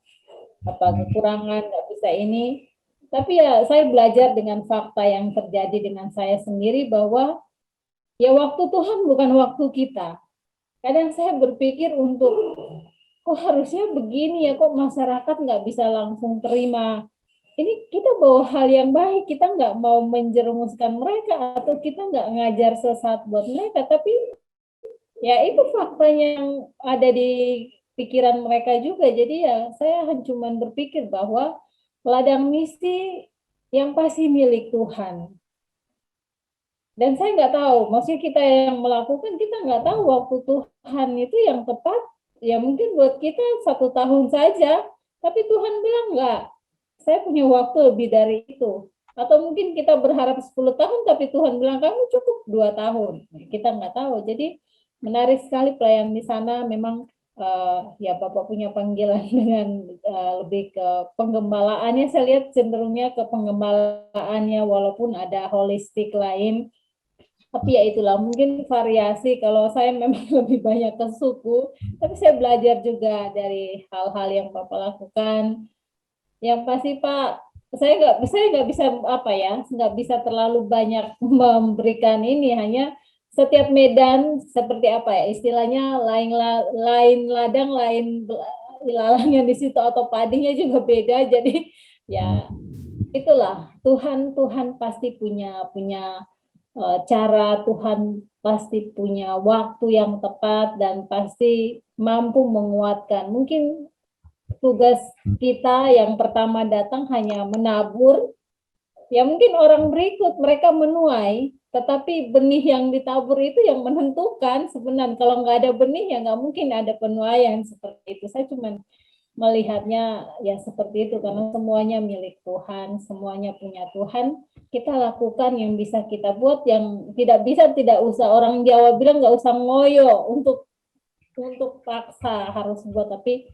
kekurangan, nggak bisa ini. Tapi ya saya belajar dengan fakta yang terjadi dengan saya sendiri bahwa ya waktu Tuhan bukan waktu kita. Kadang saya berpikir untuk kok harusnya begini ya, kok masyarakat nggak bisa langsung terima. Ini kita bawa hal yang baik, kita nggak mau menjerumuskan mereka atau kita nggak ngajar sesat buat mereka, tapi ya itu faktanya yang ada di pikiran mereka juga. Jadi ya saya cuma berpikir bahwa ladang misi yang pasti milik Tuhan. Dan saya nggak tahu, maksudnya kita yang melakukan, kita nggak tahu waktu Tuhan itu yang tepat, ya mungkin buat kita 1 tahun saja, tapi Tuhan bilang nggak. Saya punya waktu lebih dari itu. Atau mungkin kita berharap 10 tahun, tapi Tuhan bilang kamu cukup 2 tahun. Kita nggak tahu. Jadi menarik sekali pelayanan di sana. Memang ya Bapak punya panggilan dengan lebih ke penggembalaannya. Saya lihat cenderungnya ke penggembalaannya, walaupun ada holistik lain. Tapi ya itulah, mungkin variasi. Kalau saya memang lebih banyak ke suku, tapi saya belajar juga dari hal-hal yang Bapak lakukan. Yang pasti Pak, saya nggak bisa apa ya, nggak bisa terlalu banyak memberikan ini, hanya setiap medan seperti apa ya istilahnya, lain ladang lain ilalang yang di situ, atau padinya juga beda. Jadi ya itulah, Tuhan pasti punya cara, Tuhan pasti punya waktu yang tepat dan pasti mampu menguatkan. Mungkin tugas kita yang pertama datang hanya menabur, ya mungkin orang berikut mereka menuai, tetapi benih yang ditabur itu yang menentukan sebenarnya. Kalau nggak ada benih ya nggak mungkin ada penuaian seperti itu. Saya cuma melihatnya ya seperti itu, karena semuanya milik Tuhan, semuanya punya Tuhan. Kita lakukan yang bisa kita buat, yang tidak bisa tidak usah, orang Jawa bilang nggak usah ngoyo untuk paksa harus buat, tapi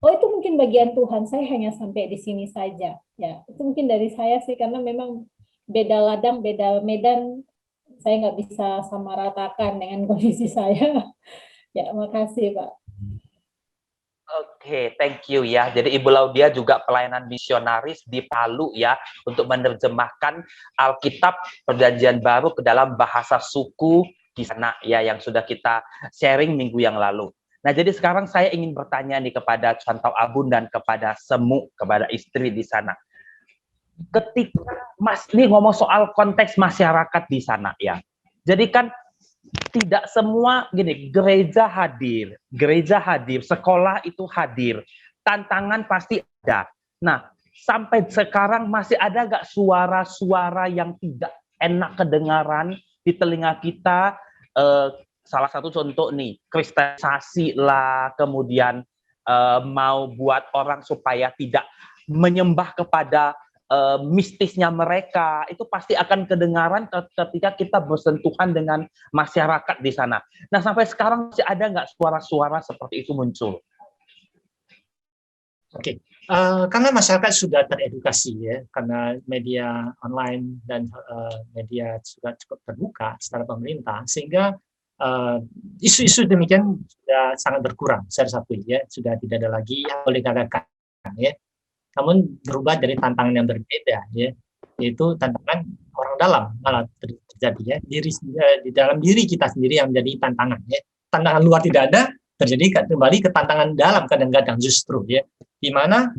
oh itu mungkin bagian Tuhan, saya hanya sampai di sini saja. Ya, itu mungkin dari saya sih, karena memang beda ladang, beda medan, saya nggak bisa samaratakan dengan kondisi saya. Ya, makasih Pak. Oke, thank you ya. Jadi Ibu Laudia juga pelayanan misionaris di Palu ya, untuk menerjemahkan Alkitab Perjanjian Baru ke dalam bahasa suku di sana ya, yang sudah kita sharing minggu yang lalu. Nah, jadi sekarang saya ingin bertanya nih kepada Cantau Abun dan kepada Semu, kepada istri di sana. Ketika Mas ini ngomong soal konteks masyarakat di sana ya. Jadi kan tidak semua gini, gereja hadir, sekolah itu hadir, tantangan pasti ada. Nah, sampai sekarang masih ada nggak suara-suara yang tidak enak kedengaran di telinga kita? Salah satu contoh nih, kristenisasi lah, kemudian mau buat orang supaya tidak menyembah kepada mistisnya mereka, itu pasti akan kedengaran ketika kita bersentuhan dengan masyarakat di sana. Nah, sampai sekarang masih ada nggak suara-suara seperti itu muncul? Oke, karena masyarakat sudah teredukasi ya, karena media online dan media sudah cukup terbuka secara pemerintah, sehingga isu-isu demikian sudah sangat berkurang. Saya akui ya, sudah tidak ada lagi yang boleh dikatakan ya. Namun berubah dari tantangan yang berbeda ya, yaitu tantangan orang dalam malah terjadi ya, di dalam diri kita sendiri yang menjadi tantangan ya. Tantangan luar tidak ada, terjadi kembali ke tantangan dalam kadang-kadang justru ya, di mana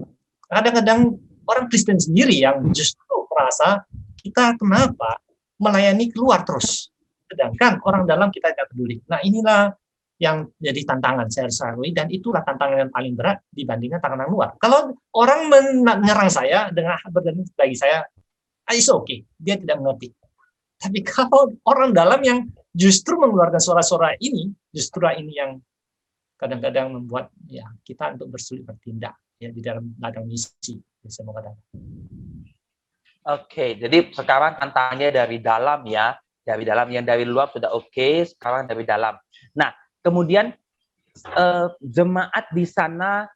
kadang-kadang orang Kristen sendiri yang justru merasa kita kenapa melayani keluar terus, sedangkan orang dalam kita tidak peduli. Nah, inilah yang jadi tantangan saya akui, dan itulah tantangan yang paling berat dibandingkan tantangan luar. Kalau orang menyerang saya dengan bagi saya, it's okay, dia tidak mengerti. Tapi kalau orang dalam yang justru mengeluarkan suara-suara ini, justru ini yang kadang-kadang membuat ya kita untuk bersulit bertindak ya di dalam ladang misi. Semoga dapat. Oke, jadi sekarang tantangannya dari dalam ya, dari dalam. Yang dari luar sudah oke, sekarang dari dalam. Nah, kemudian jemaat di sana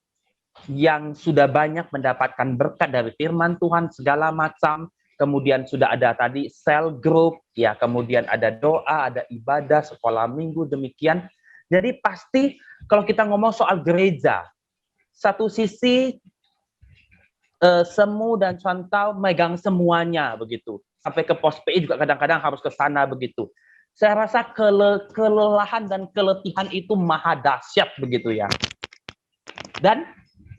yang sudah banyak mendapatkan berkat dari firman Tuhan segala macam, kemudian sudah ada tadi cell group, ya, kemudian ada doa, ada ibadah, sekolah minggu, demikian. Jadi pasti kalau kita ngomong soal gereja, satu sisi Semu dan Cantau megang semuanya begitu. Sampai ke pos PI juga kadang-kadang harus ke sana begitu. Saya rasa kelelahan dan keletihan itu maha dahsyat begitu ya. Dan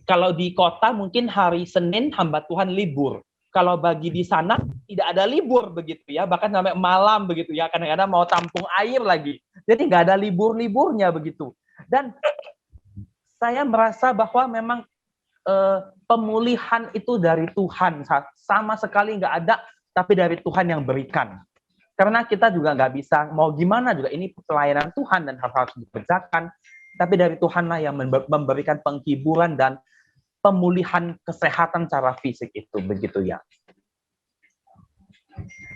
kalau di kota mungkin hari Senin hamba Tuhan libur. Kalau bagi di sana tidak ada libur begitu ya, bahkan sampai malam begitu ya. Kadang-kadang mau tampung air lagi. Jadi nggak ada libur-liburnya begitu. Dan saya merasa bahwa memang pemulihan itu dari Tuhan, sama sekali nggak ada, tapi dari Tuhan yang berikan. Karena kita juga nggak bisa, mau gimana juga, ini pelayanan Tuhan dan harus dikerjakan. Tapi dari Tuhanlah yang memberikan penghiburan dan pemulihan kesehatan secara fisik itu, begitu ya.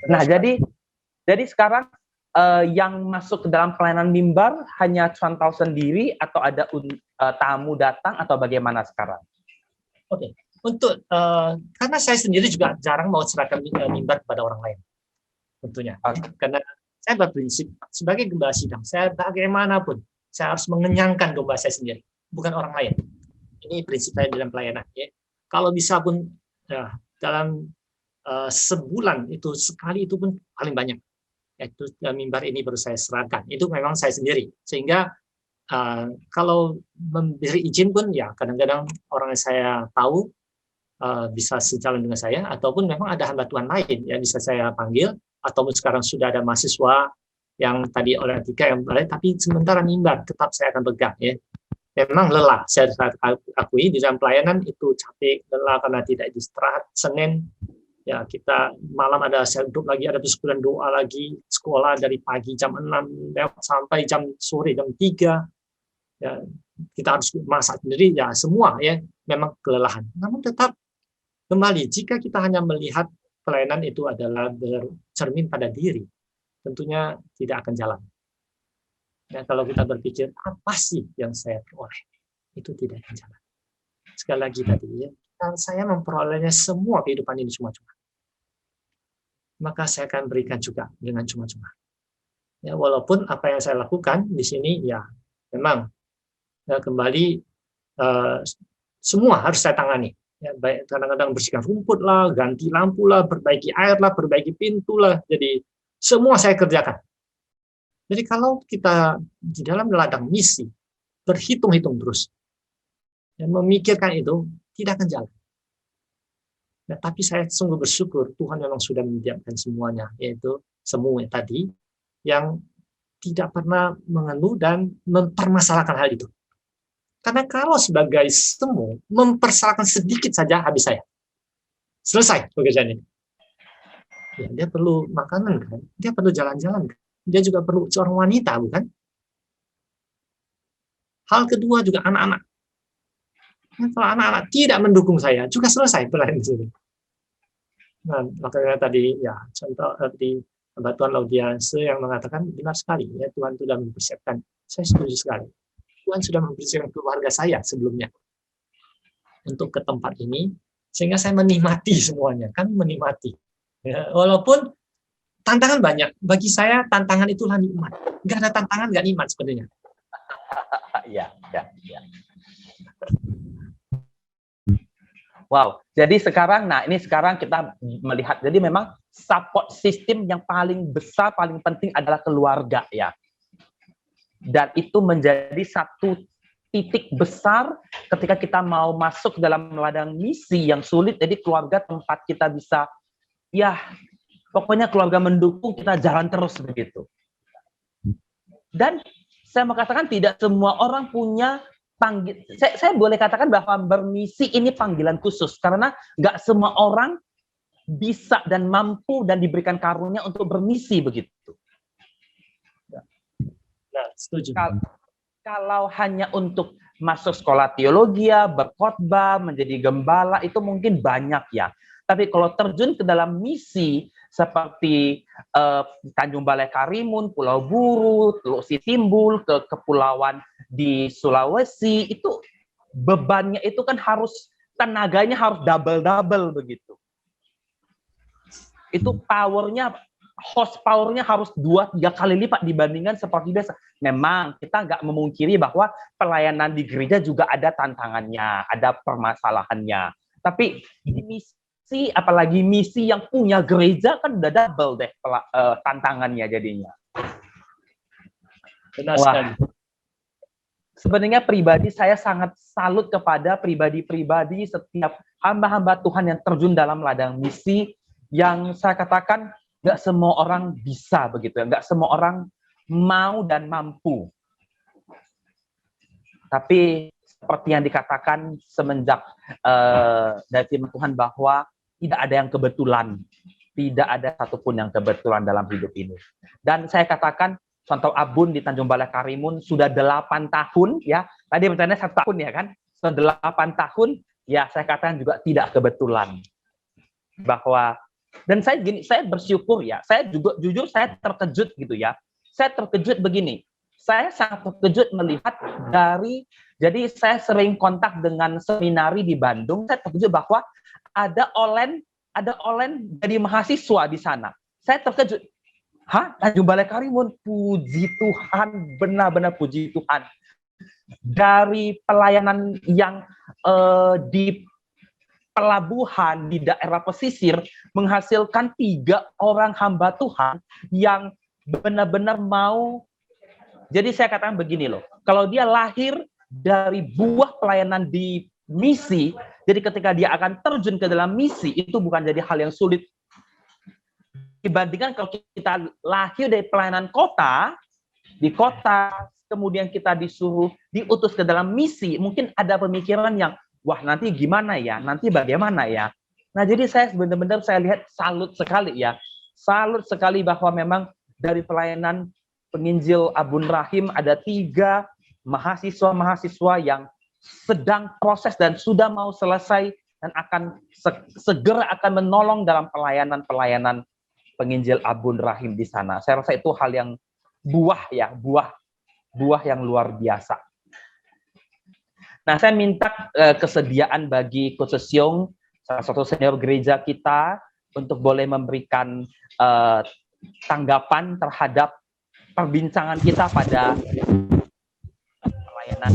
Nah, jadi sekarang yang masuk ke dalam pelayanan mimbar hanya Chantau sendiri atau ada tamu datang atau bagaimana sekarang? Oke. Untuk karena saya sendiri juga jarang mau serahkan mimbar kepada orang lain. Tentunya. Karena saya berprinsip sebagai gembala sidang, saya bagaimanapun saya harus mengenyangkan domba saya sendiri, bukan orang lain. Ini prinsip saya dalam pelayanan. Ya. Kalau bisa pun ya, dalam sebulan itu sekali itu pun paling banyak. Yaitu mimbar ini baru saya serahkan. Itu memang saya sendiri. Sehingga kalau memberi izin pun ya kadang-kadang orang yang saya tahu bisa sejalan dengan saya, ataupun memang ada hamba Tuhan lain yang bisa saya panggil, ataupun sekarang sudah ada mahasiswa yang tadi oleh Tika yang balik, tapi sementara mimbar tetap saya akan pegang ya. Memang lelah, saya akui di dalam pelayanan itu capek, lelah karena tidak istirahat. Senin ya kita malam ada saya duduk lagi, ada persekutuan doa lagi, sekolah dari pagi jam 6 sampai jam sore jam 3 ya, kita harus masak sendiri ya, semua ya memang kelelahan. Namun tetap kembali, jika kita hanya melihat pelayanan itu adalah bercermin pada diri, tentunya tidak akan jalan. Ya, kalau kita berpikir apa sih yang saya peroleh, itu tidak akan jalan. Sekali lagi tadi ya, saya memperolehnya semua kehidupan ini cuma-cuma, maka saya akan berikan juga dengan cuma-cuma. Ya, walaupun apa yang saya lakukan di sini ya memang ya, kembali semua harus saya tangani. Ya, baik kadang-kadang bersihkan rumput lah, ganti lampu lah, perbaiki air lah, perbaiki pintu lah. Jadi semua saya kerjakan. Jadi kalau kita di dalam ladang misi berhitung-hitung terus dan memikirkan itu, tidak akan jalan. Nah, tapi saya sungguh bersyukur Tuhan memang sudah menyediakan semuanya, yaitu semua tadi yang tidak pernah mengeluh dan mempermasalahkan hal itu. Karena kalau sebagai semu mempersalahkan sedikit saja habis saya. Selesai pekerjaan ini. Ya, dia perlu makanan kan, dia perlu jalan-jalan kan, dia juga perlu seorang wanita bukan? Hal kedua juga anak-anak. Nah, kalau anak-anak tidak mendukung saya, juga selesai pelayanan di sini. Nah, makanya tadi ya contoh di Tuan Laudianse yang mengatakan benar sekali ya, Tuhan sudah mempersiapkan. Saya setuju sekali. Tuhan sudah mempersiapkan keluarga saya sebelumnya untuk ke tempat ini, sehingga saya menikmati semuanya. Kami menikmati. Ya, walaupun tantangan banyak, bagi saya tantangan itulah nikmat. Nggak ada tantangan, nggak nikmat sebenarnya. Ya. Wow, jadi sekarang, ini sekarang kita melihat, jadi memang support system yang paling besar, paling penting adalah keluarga ya. Dan itu menjadi satu titik besar ketika kita mau masuk dalam ladang misi yang sulit. Jadi keluarga tempat kita bisa, ya pokoknya keluarga mendukung, kita jalan terus begitu. Dan saya mau katakan tidak semua orang punya panggil. Saya boleh katakan bahwa bermisi ini panggilan khusus karena nggak semua orang bisa dan mampu dan diberikan karunia untuk bermisi begitu. Nah, setuju. Kalau hanya untuk masuk sekolah teologi, berkhotbah, menjadi gembala, itu mungkin banyak ya. Tapi kalau terjun ke dalam misi seperti Tanjung Balai Karimun, Pulau Buru, Teluk Sitimbul, ke kepulauan di Sulawesi, itu bebannya itu kan harus, tenaganya harus double-double begitu. Itu horsepower-nya harus 2-3 kali lipat dibandingkan seperti biasa. Memang kita nggak memungkiri bahwa pelayanan di gereja juga ada tantangannya, ada permasalahannya. Tapi misi, apalagi misi yang punya gereja kan udah double deh tantangannya jadinya. Benar sekali. Sebenarnya pribadi saya sangat salut kepada pribadi-pribadi setiap hamba-hamba Tuhan yang terjun dalam ladang misi, yang saya katakan nggak semua orang bisa begitu ya, nggak semua orang mau dan mampu. Tapi seperti yang dikatakan semenjak dari firman Tuhan bahwa tidak ada yang kebetulan, tidak ada satupun yang kebetulan dalam hidup ini. Dan saya katakan contoh Abun di Tanjung Balai Karimun sudah 8 tahun ya. Tadi bertanya 1 tahun ya kan? Sudah 8 tahun ya, saya katakan juga tidak kebetulan bahwa Dan saya bersyukur ya, saya juga jujur saya terkejut gitu ya. Saya terkejut begini, saya sangat terkejut melihat jadi saya sering kontak dengan seminari di Bandung, saya terkejut bahwa ada online dari mahasiswa di sana. Saya terkejut. Hah? Tanjung Balai Karimun, puji Tuhan, benar-benar puji Tuhan. Dari pelayanan yang di pelabuhan di daerah pesisir menghasilkan 3 orang hamba Tuhan yang benar-benar mau. Jadi saya katakan begini loh, kalau dia lahir dari buah pelayanan di misi, jadi ketika dia akan terjun ke dalam misi, itu bukan jadi hal yang sulit. Dibandingkan kalau kita lahir dari pelayanan di kota, kemudian kita diutus ke dalam misi, mungkin ada pemikiran yang, wah nanti gimana ya, nanti bagaimana ya. Nah jadi saya benar-benar saya lihat salut sekali ya, salut sekali bahwa memang dari pelayanan penginjil Abun Rahim ada 3 mahasiswa yang sedang proses dan sudah mau selesai dan akan segera akan menolong dalam pelayanan penginjil Abun Rahim di sana. Saya rasa itu hal yang buah yang luar biasa. Nah, saya minta kesediaan bagi Coach Seong, salah satu senior gereja kita, untuk boleh memberikan tanggapan terhadap perbincangan kita pada pelayanan.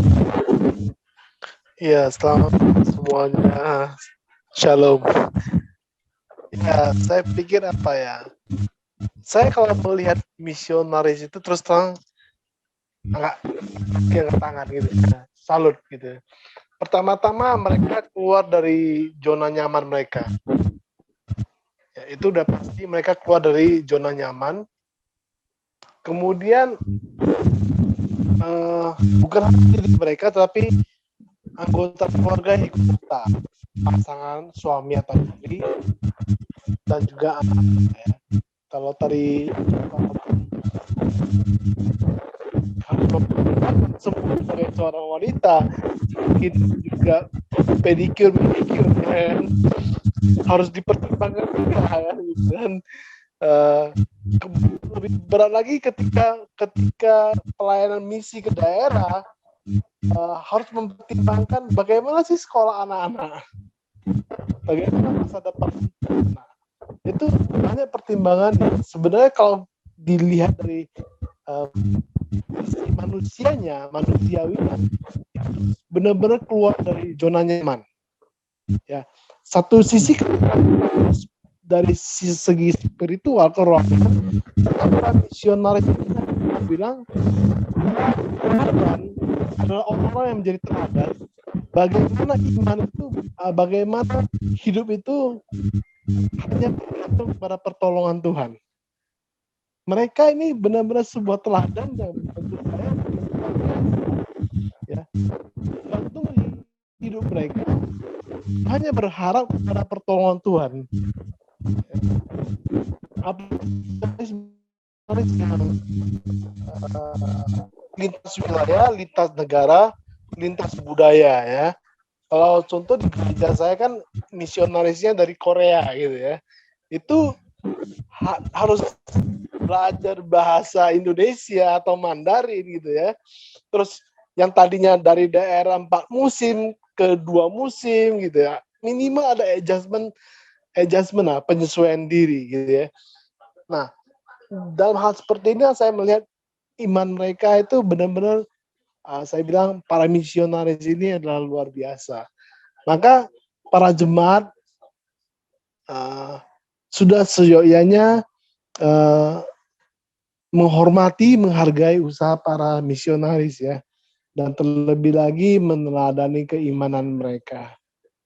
Ya, selamat semuanya. Shalom. Ya, saya pikir apa ya? Saya kalau melihat misionaris itu terus terang agak tangan gitu ya. Salut gitu. Pertama-tama mereka keluar dari zona nyaman mereka. Ya, itu udah pasti mereka keluar dari zona nyaman. Kemudian bukan hanya diri mereka, tapi anggota keluarga yang ikut serta, pasangan, suami atau istri, dan juga anak. Ya. Kalau tadi semua sebagai seorang wanita, mungkin juga pedicure ya, harus dipertimbangkan juga ya, dan lebih berat lagi ketika pelayanan misi ke daerah, harus mempertimbangkan bagaimana sih sekolah anak-anak, bagaimana masa depan anak. Itu banyak pertimbangan. Sebenarnya kalau dilihat dari manusiawinya, benar-benar keluar dari zona nyaman. Ya, satu sisi dari segi spiritual kerohanian, para misionaris bilang adalah orang-orang yang menjadi teladan. Bagaimana iman itu, bagaimana hidup itu hanya bergantung kepada pertolongan Tuhan. Mereka ini benar-benar sebuah teladan yang menurut saya ya, gantung hidup mereka hanya berharap kepada pertolongan Tuhan. Lintas wilayah, lintas negara, lintas budaya ya. Kalau contoh di gereja saya kan misionarisnya dari Korea gitu ya. Itu harus belajar bahasa Indonesia atau Mandarin gitu ya. Terus yang tadinya dari daerah 4 musim ke 2 musim gitu ya. Minimal ada adjustment penyesuaian diri gitu ya. Nah, dalam hal seperti ini saya melihat iman mereka itu benar-benar saya bilang para misionaris ini adalah luar biasa. Maka para jemaat sudah seyogyanya menghormati, menghargai usaha para misionaris ya, dan terlebih lagi meneladani keimanan mereka.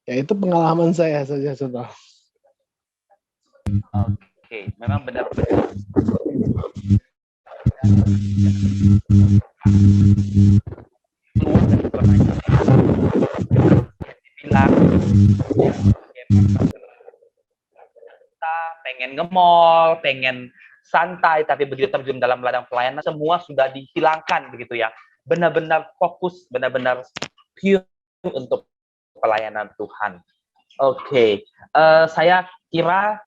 Ya itu pengalaman saya saja, saudara. Oke, memang benar-benar. Bilang kita pengen nge-mall, pengen santai, tapi begitu terjun dalam ladang pelayanan semua sudah dihilangkan begitu ya. Benar-benar fokus, benar-benar pure untuk pelayanan Tuhan. Oke, saya kira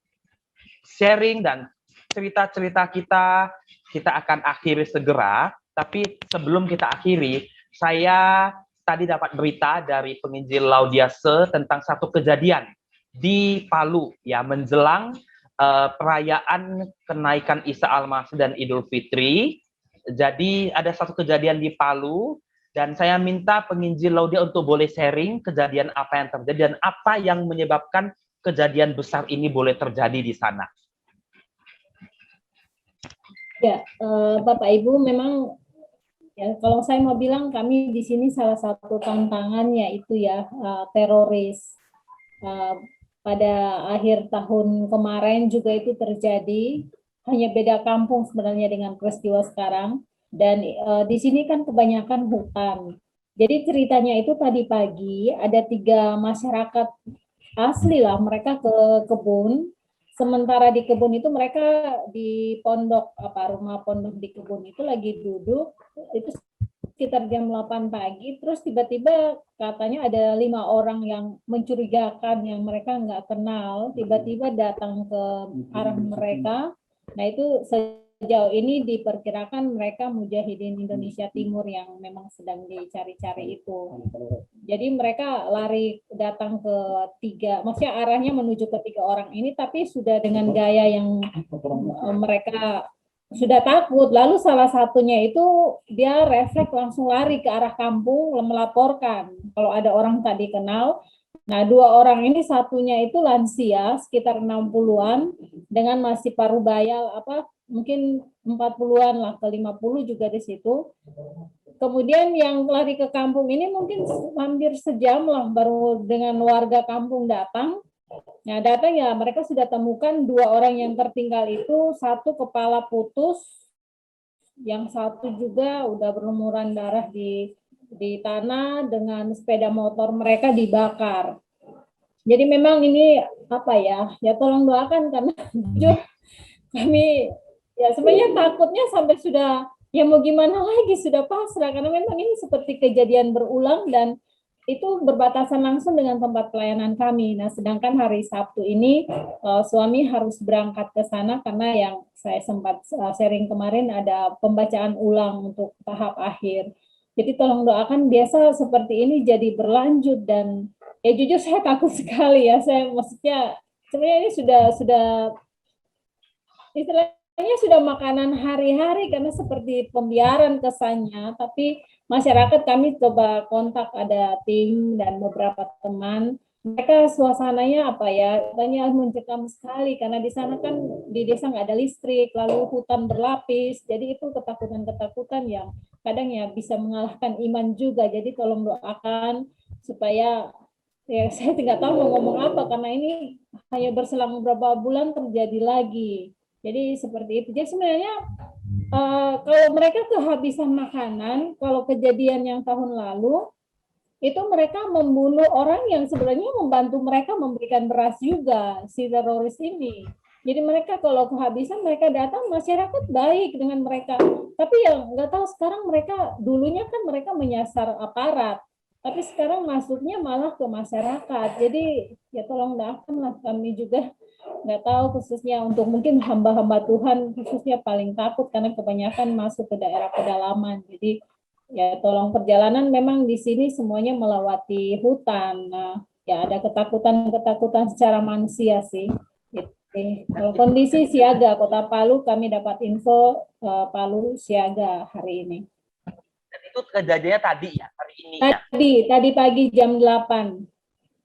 sharing dan cerita-cerita kita akan akhiri segera. Tapi sebelum kita akhiri, saya tadi dapat berita dari penginjil Laudiase tentang satu kejadian di Palu ya menjelang perayaan kenaikan Isa Al-Masih dan Idul Fitri. Jadi ada satu kejadian di Palu dan saya minta penginjil Laudia untuk boleh sharing kejadian apa yang terjadi dan apa yang menyebabkan kejadian besar ini boleh terjadi di sana. Ya, Bapak Ibu, memang ya kalau saya mau bilang kami di sini salah satu tantangan yaitu ya teroris. Pada akhir tahun kemarin juga itu terjadi, hanya beda kampung sebenarnya dengan peristiwa sekarang. Dan di sini kan kebanyakan hutan. Jadi ceritanya itu tadi pagi ada 3 masyarakat asli lah, mereka ke kebun. Sementara di kebun itu mereka di pondok rumah pondok di kebun itu lagi duduk, itu sekitar jam 8 pagi, terus tiba-tiba katanya ada 5 orang yang mencurigakan yang mereka nggak kenal, tiba-tiba datang ke arah mereka. Nah itu sejauh ini diperkirakan mereka Mujahidin Indonesia Timur yang memang sedang dicari-cari itu. Jadi mereka lari datang ke 3, maksudnya arahnya menuju ke 3 orang ini, tapi sudah dengan gaya yang mereka sudah takut. Lalu salah satunya itu dia refleks langsung lari ke arah kampung melaporkan kalau ada orang tak dikenal. Nah 2 orang ini, satunya itu lansia sekitar 60-an dengan masih paruh bayal mungkin 40-an lah ke 50 juga di situ. Kemudian yang lari ke kampung ini mungkin hampir sejam lah baru dengan warga kampung datang. Nah datang ya mereka sudah temukan 2 orang yang tertinggal itu, satu kepala putus, yang satu juga udah berlumuran darah di tanah, dengan sepeda motor mereka dibakar. Jadi memang ini ya tolong doakan karena jujur kami ya sebenarnya takutnya sampai sudah ya mau gimana lagi, sudah pasrah karena memang ini seperti kejadian berulang dan itu berbatasan langsung dengan tempat pelayanan kami. Nah, sedangkan hari Sabtu ini suami harus berangkat ke sana karena yang saya sempat sharing kemarin ada pembacaan ulang untuk tahap akhir. Jadi tolong doakan biasa seperti ini jadi berlanjut dan ya jujur saya takut sekali ya. Saya maksudnya sebenarnya ini sudah istilahnya sudah makanan hari-hari karena seperti pembiaran kesannya, tapi masyarakat kami coba kontak, ada tim dan beberapa teman, mereka suasananya banyak mencekam sekali karena di sana kan di desa nggak ada listrik, lalu hutan berlapis, jadi itu ketakutan-ketakutan yang kadang ya bisa mengalahkan iman juga. Jadi tolong doakan supaya ya saya tidak tahu mau ngomong apa karena ini hanya berselang beberapa bulan terjadi lagi. Jadi seperti itu. Jadi sebenarnya kalau mereka kehabisan makanan, kalau kejadian yang tahun lalu, itu mereka membunuh orang yang sebenarnya membantu mereka memberikan beras juga, si teroris ini. Jadi mereka kalau kehabisan, mereka datang, masyarakat baik dengan mereka. Tapi yang nggak tahu sekarang mereka, dulunya kan mereka menyasar aparat, tapi sekarang masuknya malah ke masyarakat. Jadi ya tolong doakanlah kami juga. Nggak tahu khususnya untuk mungkin hamba-hamba Tuhan khususnya paling takut karena kebanyakan masuk ke daerah pedalaman. Jadi ya tolong perjalanan memang di sini semuanya melewati hutan. Nah, ya ada ketakutan secara manusia sih. Gitu. Kalau kondisi siaga Kota Palu, kami dapat info Palu siaga hari ini. Dan itu kejadiannya tadi ya, hari ini ya. Tadi pagi jam 8.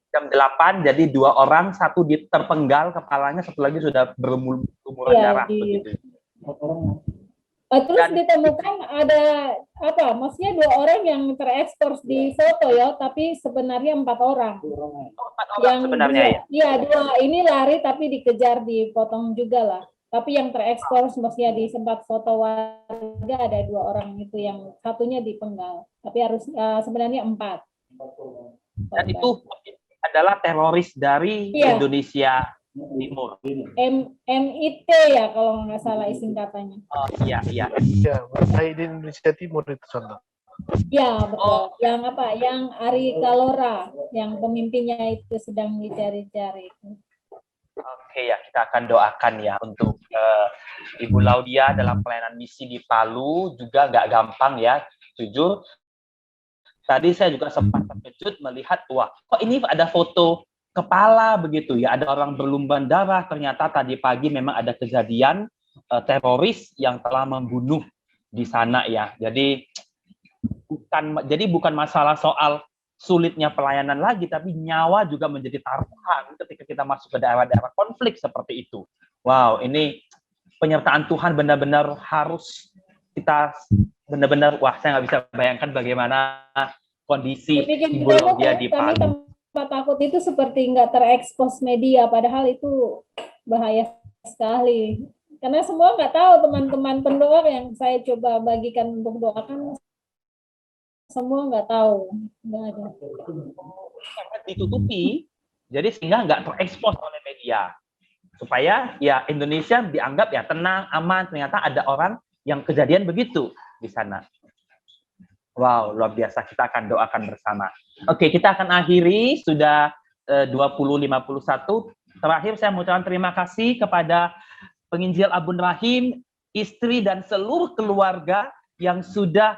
Jam 8, jadi 2 orang, satu terpenggal kepalanya, satu lagi sudah berlumuran darah. Begitu. Terus ditemukan ada maksudnya 2 orang yang terekspos di foto ya, tapi sebenarnya 4 orang. 4 orang yang sebenarnya ya? Iya, 2 ini lari tapi dikejar, dipotong juga lah. Tapi yang terekspos maksudnya di sempat foto warga ada 2 orang itu, yang satunya dipenggal. Tapi harus sebenarnya 4. Dan itu adalah teroris dari Indonesia Timur. MIT ya kalau nggak salah singkatannya. Oh iya. Ya, Mujahidin Indonesia Timur itu contoh. Ya betul. Yang Ari Kalora, yang pemimpinnya itu sedang dicari-cari. Oke. Oke ya, kita akan doakan ya untuk Ibu Laudia dalam pelayanan misi di Palu, juga nggak gampang ya, jujur. Tadi saya juga sempat terkejut melihat, wah, kok ini ada foto kepala begitu ya, ada orang berlumban darah. Ternyata tadi pagi memang ada kejadian teroris yang telah membunuh di sana ya. Jadi bukan masalah soal sulitnya pelayanan lagi, tapi nyawa juga menjadi taruhan ketika kita masuk ke daerah-daerah konflik seperti itu. Wow, ini penyertaan Tuhan benar-benar harus kita benar-benar, wah, saya nggak bisa bayangkan bagaimana kondisi Ibu Laudia di Palu. Tempat takut itu seperti nggak terekspos media, padahal itu bahaya sekali. Karena semua nggak tahu, teman-teman pendoa yang saya coba bagikan untuk doakan, semua nggak tahu, nggak ada. Sangat ditutupi, jadi sehingga nggak terekspos oleh media. Supaya ya Indonesia dianggap ya tenang, aman, ternyata ada orang yang kejadian begitu di sana. Wow, luar biasa. Kita akan doakan bersama. Oke, kita akan akhiri, sudah 20:51. Terakhir saya mengucapkan terima kasih kepada penginjil Abun Rahim, istri dan seluruh keluarga yang sudah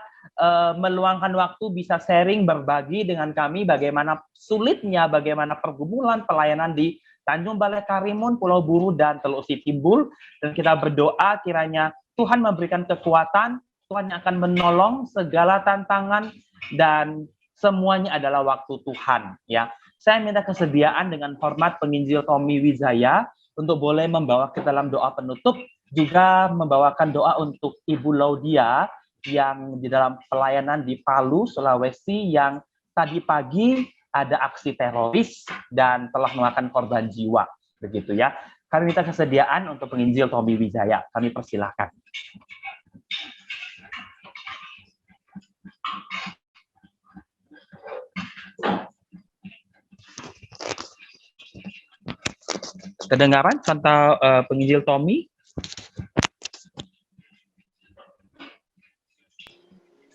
meluangkan waktu bisa sharing, berbagi dengan kami bagaimana sulitnya, bagaimana pergumulan pelayanan di Tanjung Balai Karimun, Pulau Buru, dan Teluk Sitimbul. Dan kita berdoa kiranya Tuhan memberikan kekuatan, Tuhan yang akan menolong segala tantangan, dan semuanya adalah waktu Tuhan. Ya, saya minta kesediaan dengan hormat penginjil Tommy Wijaya untuk boleh membawa ke dalam doa penutup, juga membawakan doa untuk Ibu Laudia yang di dalam pelayanan di Palu, Sulawesi, yang tadi pagi ada aksi teroris dan telah memakan korban jiwa. Begitu ya. Kami minta kesediaan untuk penginjil Tommy Wijaya. Kami persilahkan. Kedengaran contoh penginjil Tommy?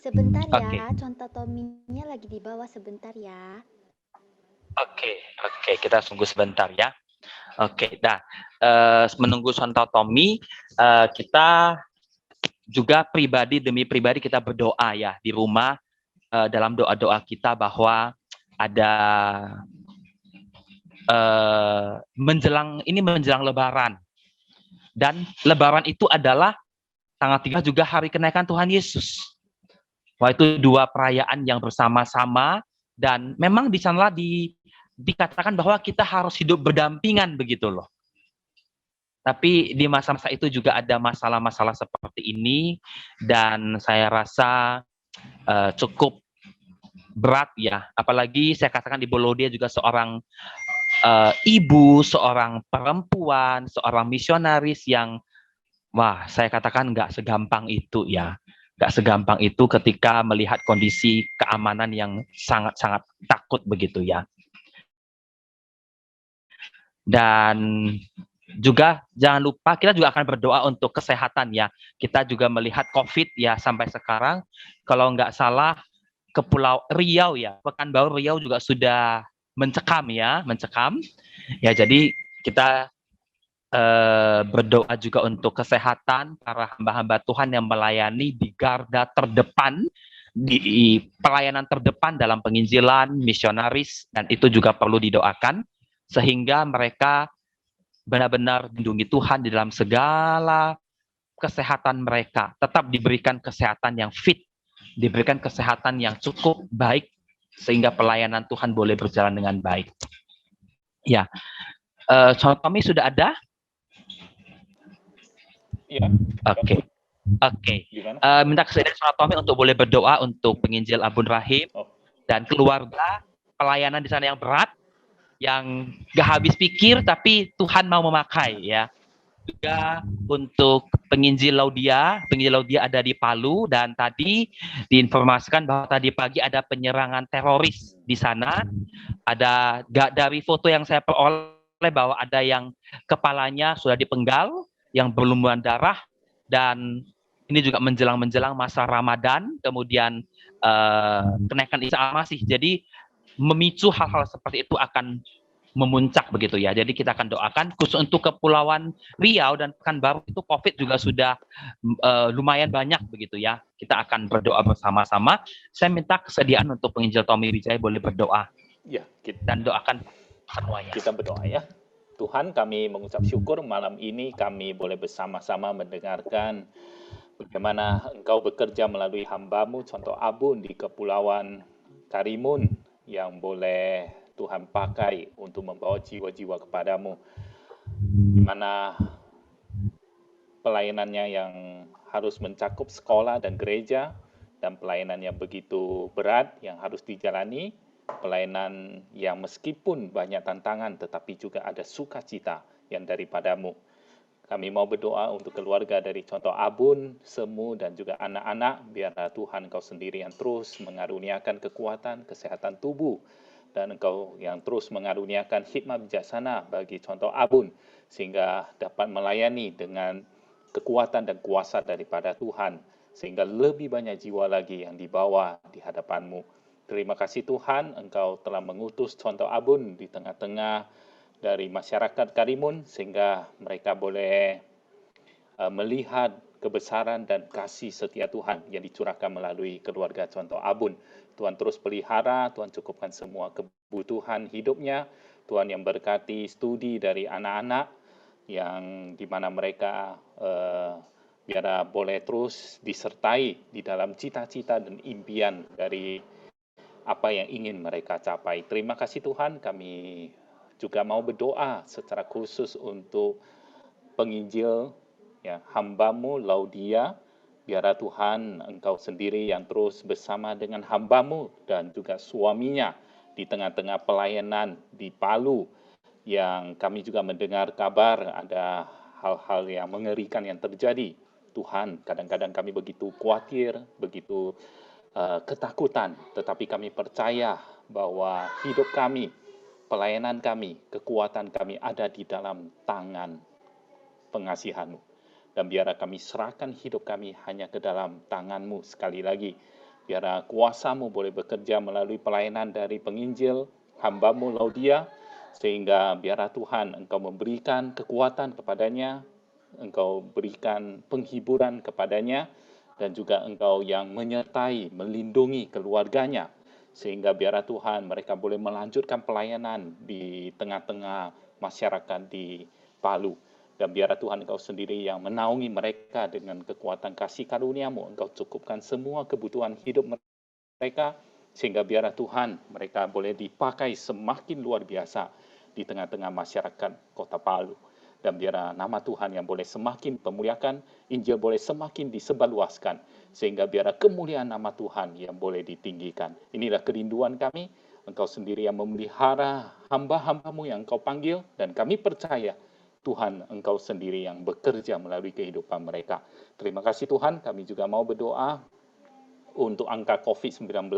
Sebentar ya, Oke. contoh Tommy-nya lagi di bawah, sebentar ya. Oke, kita tunggu sebentar ya. Oke, nah, menunggu contoh Tommy, kita juga pribadi demi pribadi kita berdoa ya di rumah, dalam doa-doa kita bahwa ada menjelang Lebaran, dan Lebaran itu adalah tanggal 3 juga hari kenaikan Tuhan Yesus. Wah, itu dua perayaan yang bersama-sama, dan memang di sana dikatakan bahwa kita harus hidup berdampingan begitu loh. Tapi di masa-masa itu juga ada masalah-masalah seperti ini, dan saya rasa cukup berat ya. Apalagi saya katakan Ibu Laudia juga seorang ibu, seorang perempuan, seorang misionaris yang, wah, saya katakan nggak segampang itu ya. Nggak segampang itu ketika melihat kondisi keamanan yang sangat-sangat takut begitu ya. Dan juga jangan lupa kita juga akan berdoa untuk kesehatan ya. Kita juga melihat COVID ya sampai sekarang. Kalau nggak salah ke Pulau Riau ya, Pekanbaru Riau juga sudah mencekam. Ya, jadi kita berdoa juga untuk kesehatan para hamba-hamba Tuhan yang melayani di garda terdepan, di pelayanan terdepan dalam penginjilan, misionaris, dan itu juga perlu didoakan sehingga mereka benar-benar dilindungi Tuhan di dalam segala kesehatan mereka, tetap diberikan kesehatan yang fit, diberikan kesehatan yang cukup baik sehingga pelayanan Tuhan boleh berjalan dengan baik. Ya, contoh kami sudah ada. Iya. Oke. Minta kesediaan Saudara Tommy untuk boleh berdoa untuk penginjil Abun Rahim dan keluarga, pelayanan di sana yang berat, yang gak habis pikir tapi Tuhan mau memakai ya. Juga untuk penginjil Laudia ada di Palu, dan tadi diinformasikan bahwa tadi pagi ada penyerangan teroris di sana. Ada dari foto yang saya peroleh bahwa ada yang kepalanya sudah dipenggal, yang berlumuran darah, dan ini juga menjelang masa Ramadan, kemudian kenaikan Isa Al-Masih. Jadi memicu hal-hal seperti itu akan memuncak begitu ya. Jadi kita akan doakan khusus untuk Kepulauan Riau dan Pekanbaru itu COVID juga sudah lumayan banyak begitu ya. Kita akan berdoa bersama-sama. Saya minta kesediaan untuk penginjil Tommy Wijaya boleh berdoa Ya, dan doakan semuanya. kita berdoa ya. Tuhan, kami mengucap syukur malam ini kami boleh bersama-sama mendengarkan bagaimana Engkau bekerja melalui hamba-Mu, contoh Abun di Kepulauan Karimun yang boleh Tuhan pakai untuk membawa jiwa-jiwa kepadamu, di mana pelayanannya yang harus mencakup sekolah dan gereja, dan pelayanan yang begitu berat yang harus dijalani, pelayanan yang meskipun banyak tantangan tetapi juga ada sukacita yang daripadamu. Kami mau berdoa untuk keluarga dari contoh Abun, Semu, dan juga anak-anak, biarlah Tuhan Engkau sendiri yang terus mengaruniakan kekuatan, kesehatan tubuh, dan Engkau yang terus mengaruniakan hikmat bijaksana bagi contoh Abun, sehingga dapat melayani dengan kekuatan dan kuasa daripada Tuhan, sehingga lebih banyak jiwa lagi yang dibawa di hadapan-Mu. Terima kasih Tuhan, Engkau telah mengutus contoh Abun di tengah-tengah dari masyarakat Karimun, sehingga mereka boleh melihat kebesaran dan kasih setia Tuhan yang dicurahkan melalui keluarga contoh Abun. Tuhan terus pelihara, Tuhan cukupkan semua kebutuhan hidupnya, Tuhan yang berkati studi dari anak-anak, yang dimana mereka biar boleh terus disertai di dalam cita-cita dan impian dari apa yang ingin mereka capai. Terima kasih Tuhan, kami juga mau berdoa secara khusus untuk penginjil ya, hamba-Mu Laudia, biarlah Tuhan Engkau sendiri yang terus bersama dengan hamba-Mu dan juga suaminya di tengah-tengah pelayanan di Palu, yang kami juga mendengar kabar ada hal-hal yang mengerikan yang terjadi. Tuhan, kadang-kadang kami begitu khawatir, begitu ketakutan, tetapi kami percaya bahwa hidup kami, pelayanan kami, kekuatan kami ada di dalam tangan pengasihan-Mu. Dan biarlah kami serahkan hidup kami hanya ke dalam tangan-Mu sekali lagi. Biarlah kuasa-Mu boleh bekerja melalui pelayanan dari penginjil, hamba-Mu Laudia, sehingga biarlah Tuhan Engkau memberikan kekuatan kepadanya, Engkau berikan penghiburan kepadanya, dan juga Engkau yang menyertai, melindungi keluarganya, sehingga biarlah Tuhan mereka boleh melanjutkan pelayanan di tengah-tengah masyarakat di Palu. Dan biarlah Tuhan Engkau sendiri yang menaungi mereka dengan kekuatan kasih karunia-Mu. Engkau cukupkan semua kebutuhan hidup mereka, sehingga biarlah Tuhan mereka boleh dipakai semakin luar biasa di tengah-tengah masyarakat Kota Palu. Dan biarlah nama Tuhan yang boleh semakin pemuliakan, Injil boleh semakin disebarluaskan, sehingga biarlah kemuliaan nama Tuhan yang boleh ditinggikan. Inilah kerinduan kami, Engkau sendiri yang memelihara hamba-hamba-Mu yang Engkau panggil, dan kami percaya Tuhan Engkau sendiri yang bekerja melalui kehidupan mereka. Terima kasih Tuhan, kami juga mau berdoa untuk angka COVID-19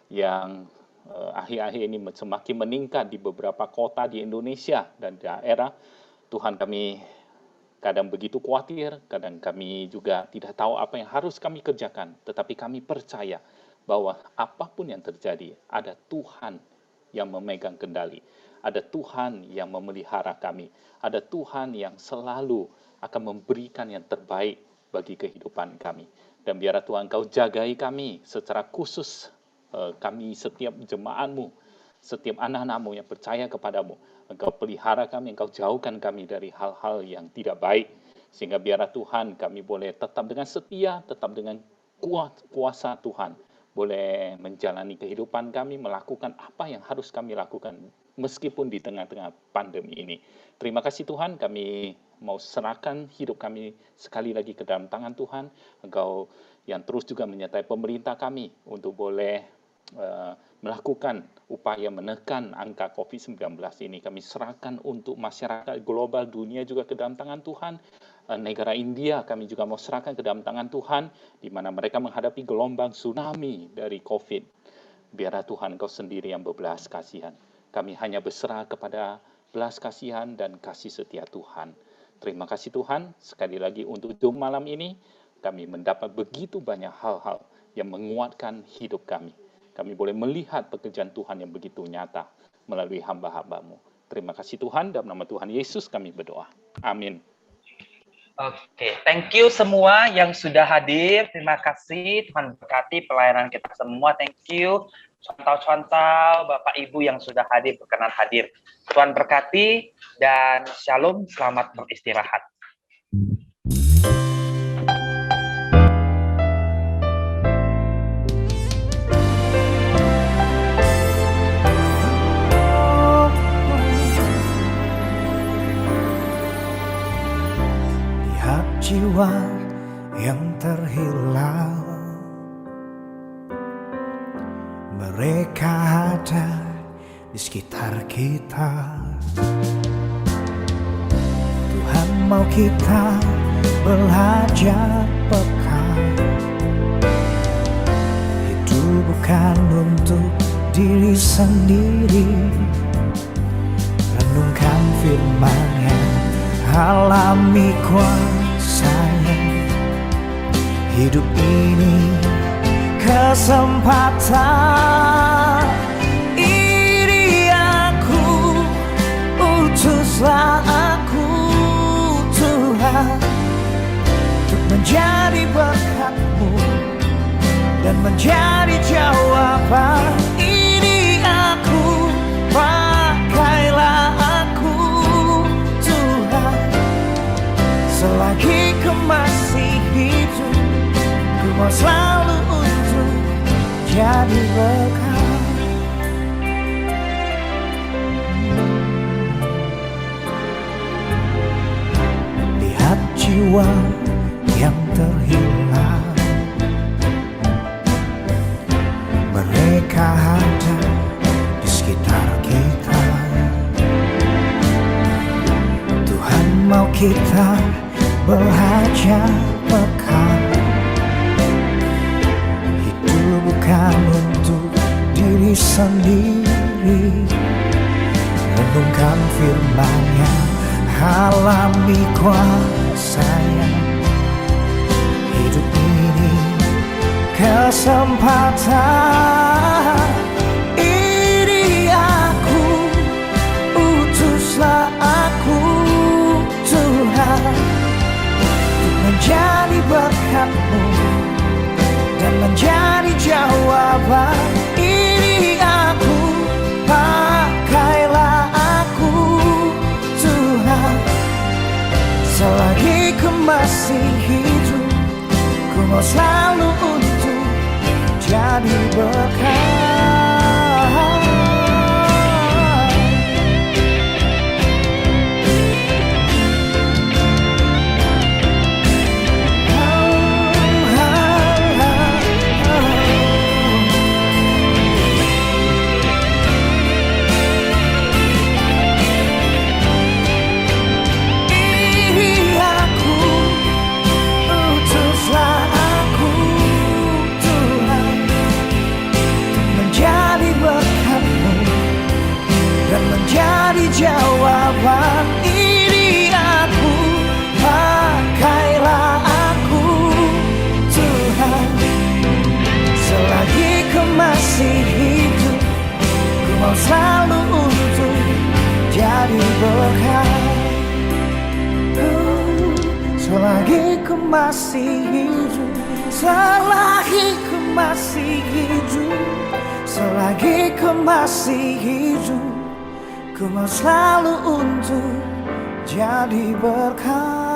yang akhir-akhir ini semakin meningkat di beberapa kota di Indonesia dan daerah. Tuhan, kami kadang begitu khawatir, kadang kami juga tidak tahu apa yang harus kami kerjakan, tetapi kami percaya bahwa apapun yang terjadi, ada Tuhan yang memegang kendali, ada Tuhan yang memelihara kami, ada Tuhan yang selalu akan memberikan yang terbaik bagi kehidupan kami. Dan biarlah Tuhan Engkau jagai kami secara khusus, kami setiap jemaat-Mu, setiap anak-anak-Mu yang percaya kepadamu. Engkau pelihara kami, Engkau jauhkan kami dari hal-hal yang tidak baik, sehingga biarlah Tuhan kami boleh tetap dengan setia, tetap dengan kuasa Tuhan, boleh menjalani kehidupan kami, melakukan apa yang harus kami lakukan, meskipun di tengah-tengah pandemi ini. Terima kasih Tuhan, kami mau serahkan hidup kami sekali lagi ke dalam tangan Tuhan. Engkau yang terus juga menyertai pemerintah kami untuk boleh melakukan upaya menekan angka COVID-19 ini. Kami serahkan untuk masyarakat global dunia juga ke dalam tangan Tuhan. Negara India kami juga mau serahkan ke dalam tangan Tuhan, di mana mereka menghadapi gelombang tsunami dari COVID. Biarlah Tuhan Engkau sendiri yang berbelas kasihan. Kami hanya berserah kepada belas kasihan dan kasih setia Tuhan. Terima kasih Tuhan, sekali lagi untuk Zoom malam ini, kami mendapat begitu banyak hal-hal yang menguatkan hidup kami. Kami boleh melihat pekerjaan Tuhan yang begitu nyata. melalui hamba-hamba-Mu. Terima kasih Tuhan, dalam nama Tuhan Yesus kami berdoa. Amin. Oke, thank you semua yang sudah hadir. Terima kasih, Tuhan berkati pelayanan kita semua. Thank you. Contoh-contoh Bapak Ibu yang sudah hadir, berkenan hadir. Tuhan berkati dan shalom, selamat beristirahat. Lihat jiwa yang terhilang, mereka ada di sekitar kita. Tuhan mau kita belajar peka. Hidup bukan untuk diri sendiri. Renungkan firman-Nya, alami kuasa-Nya. Hidup ini kesempatan. Ini aku, utuslah aku Tuhan, untuk menjadi berkat-Mu dan menjadi jawaban. Ini aku, pakailah aku Tuhan. Selagi ku masih hidup, ku mau selalu untuk jadi berkat. Lihat jiwa yang terhilang, mereka ada di sekitar kita. Tuhan mau kita belajar peka. Hidup bukan untuk diri sendiri. Renungkan firman-Nya, alami kuasa-Nya. Hidup ini kesempatan. Ini aku, utuslah aku Tuhan, untuk menjadi berkat-Mu dan menjadi jawaban. Ini aku, pakailah aku Tuhan. Selagi ku masih hidup, ku mau selalu untuk jadi berkat. Jadi jawaban. Ini aku, pakailah aku Tuhan. Selagi ku masih hidup, ku mau selalu untuk jadi berkat. Selagi ku masih hidup, selagi ku masih hidup, selagi ku masih hidup, ku mau selalu untuk jadi berkat.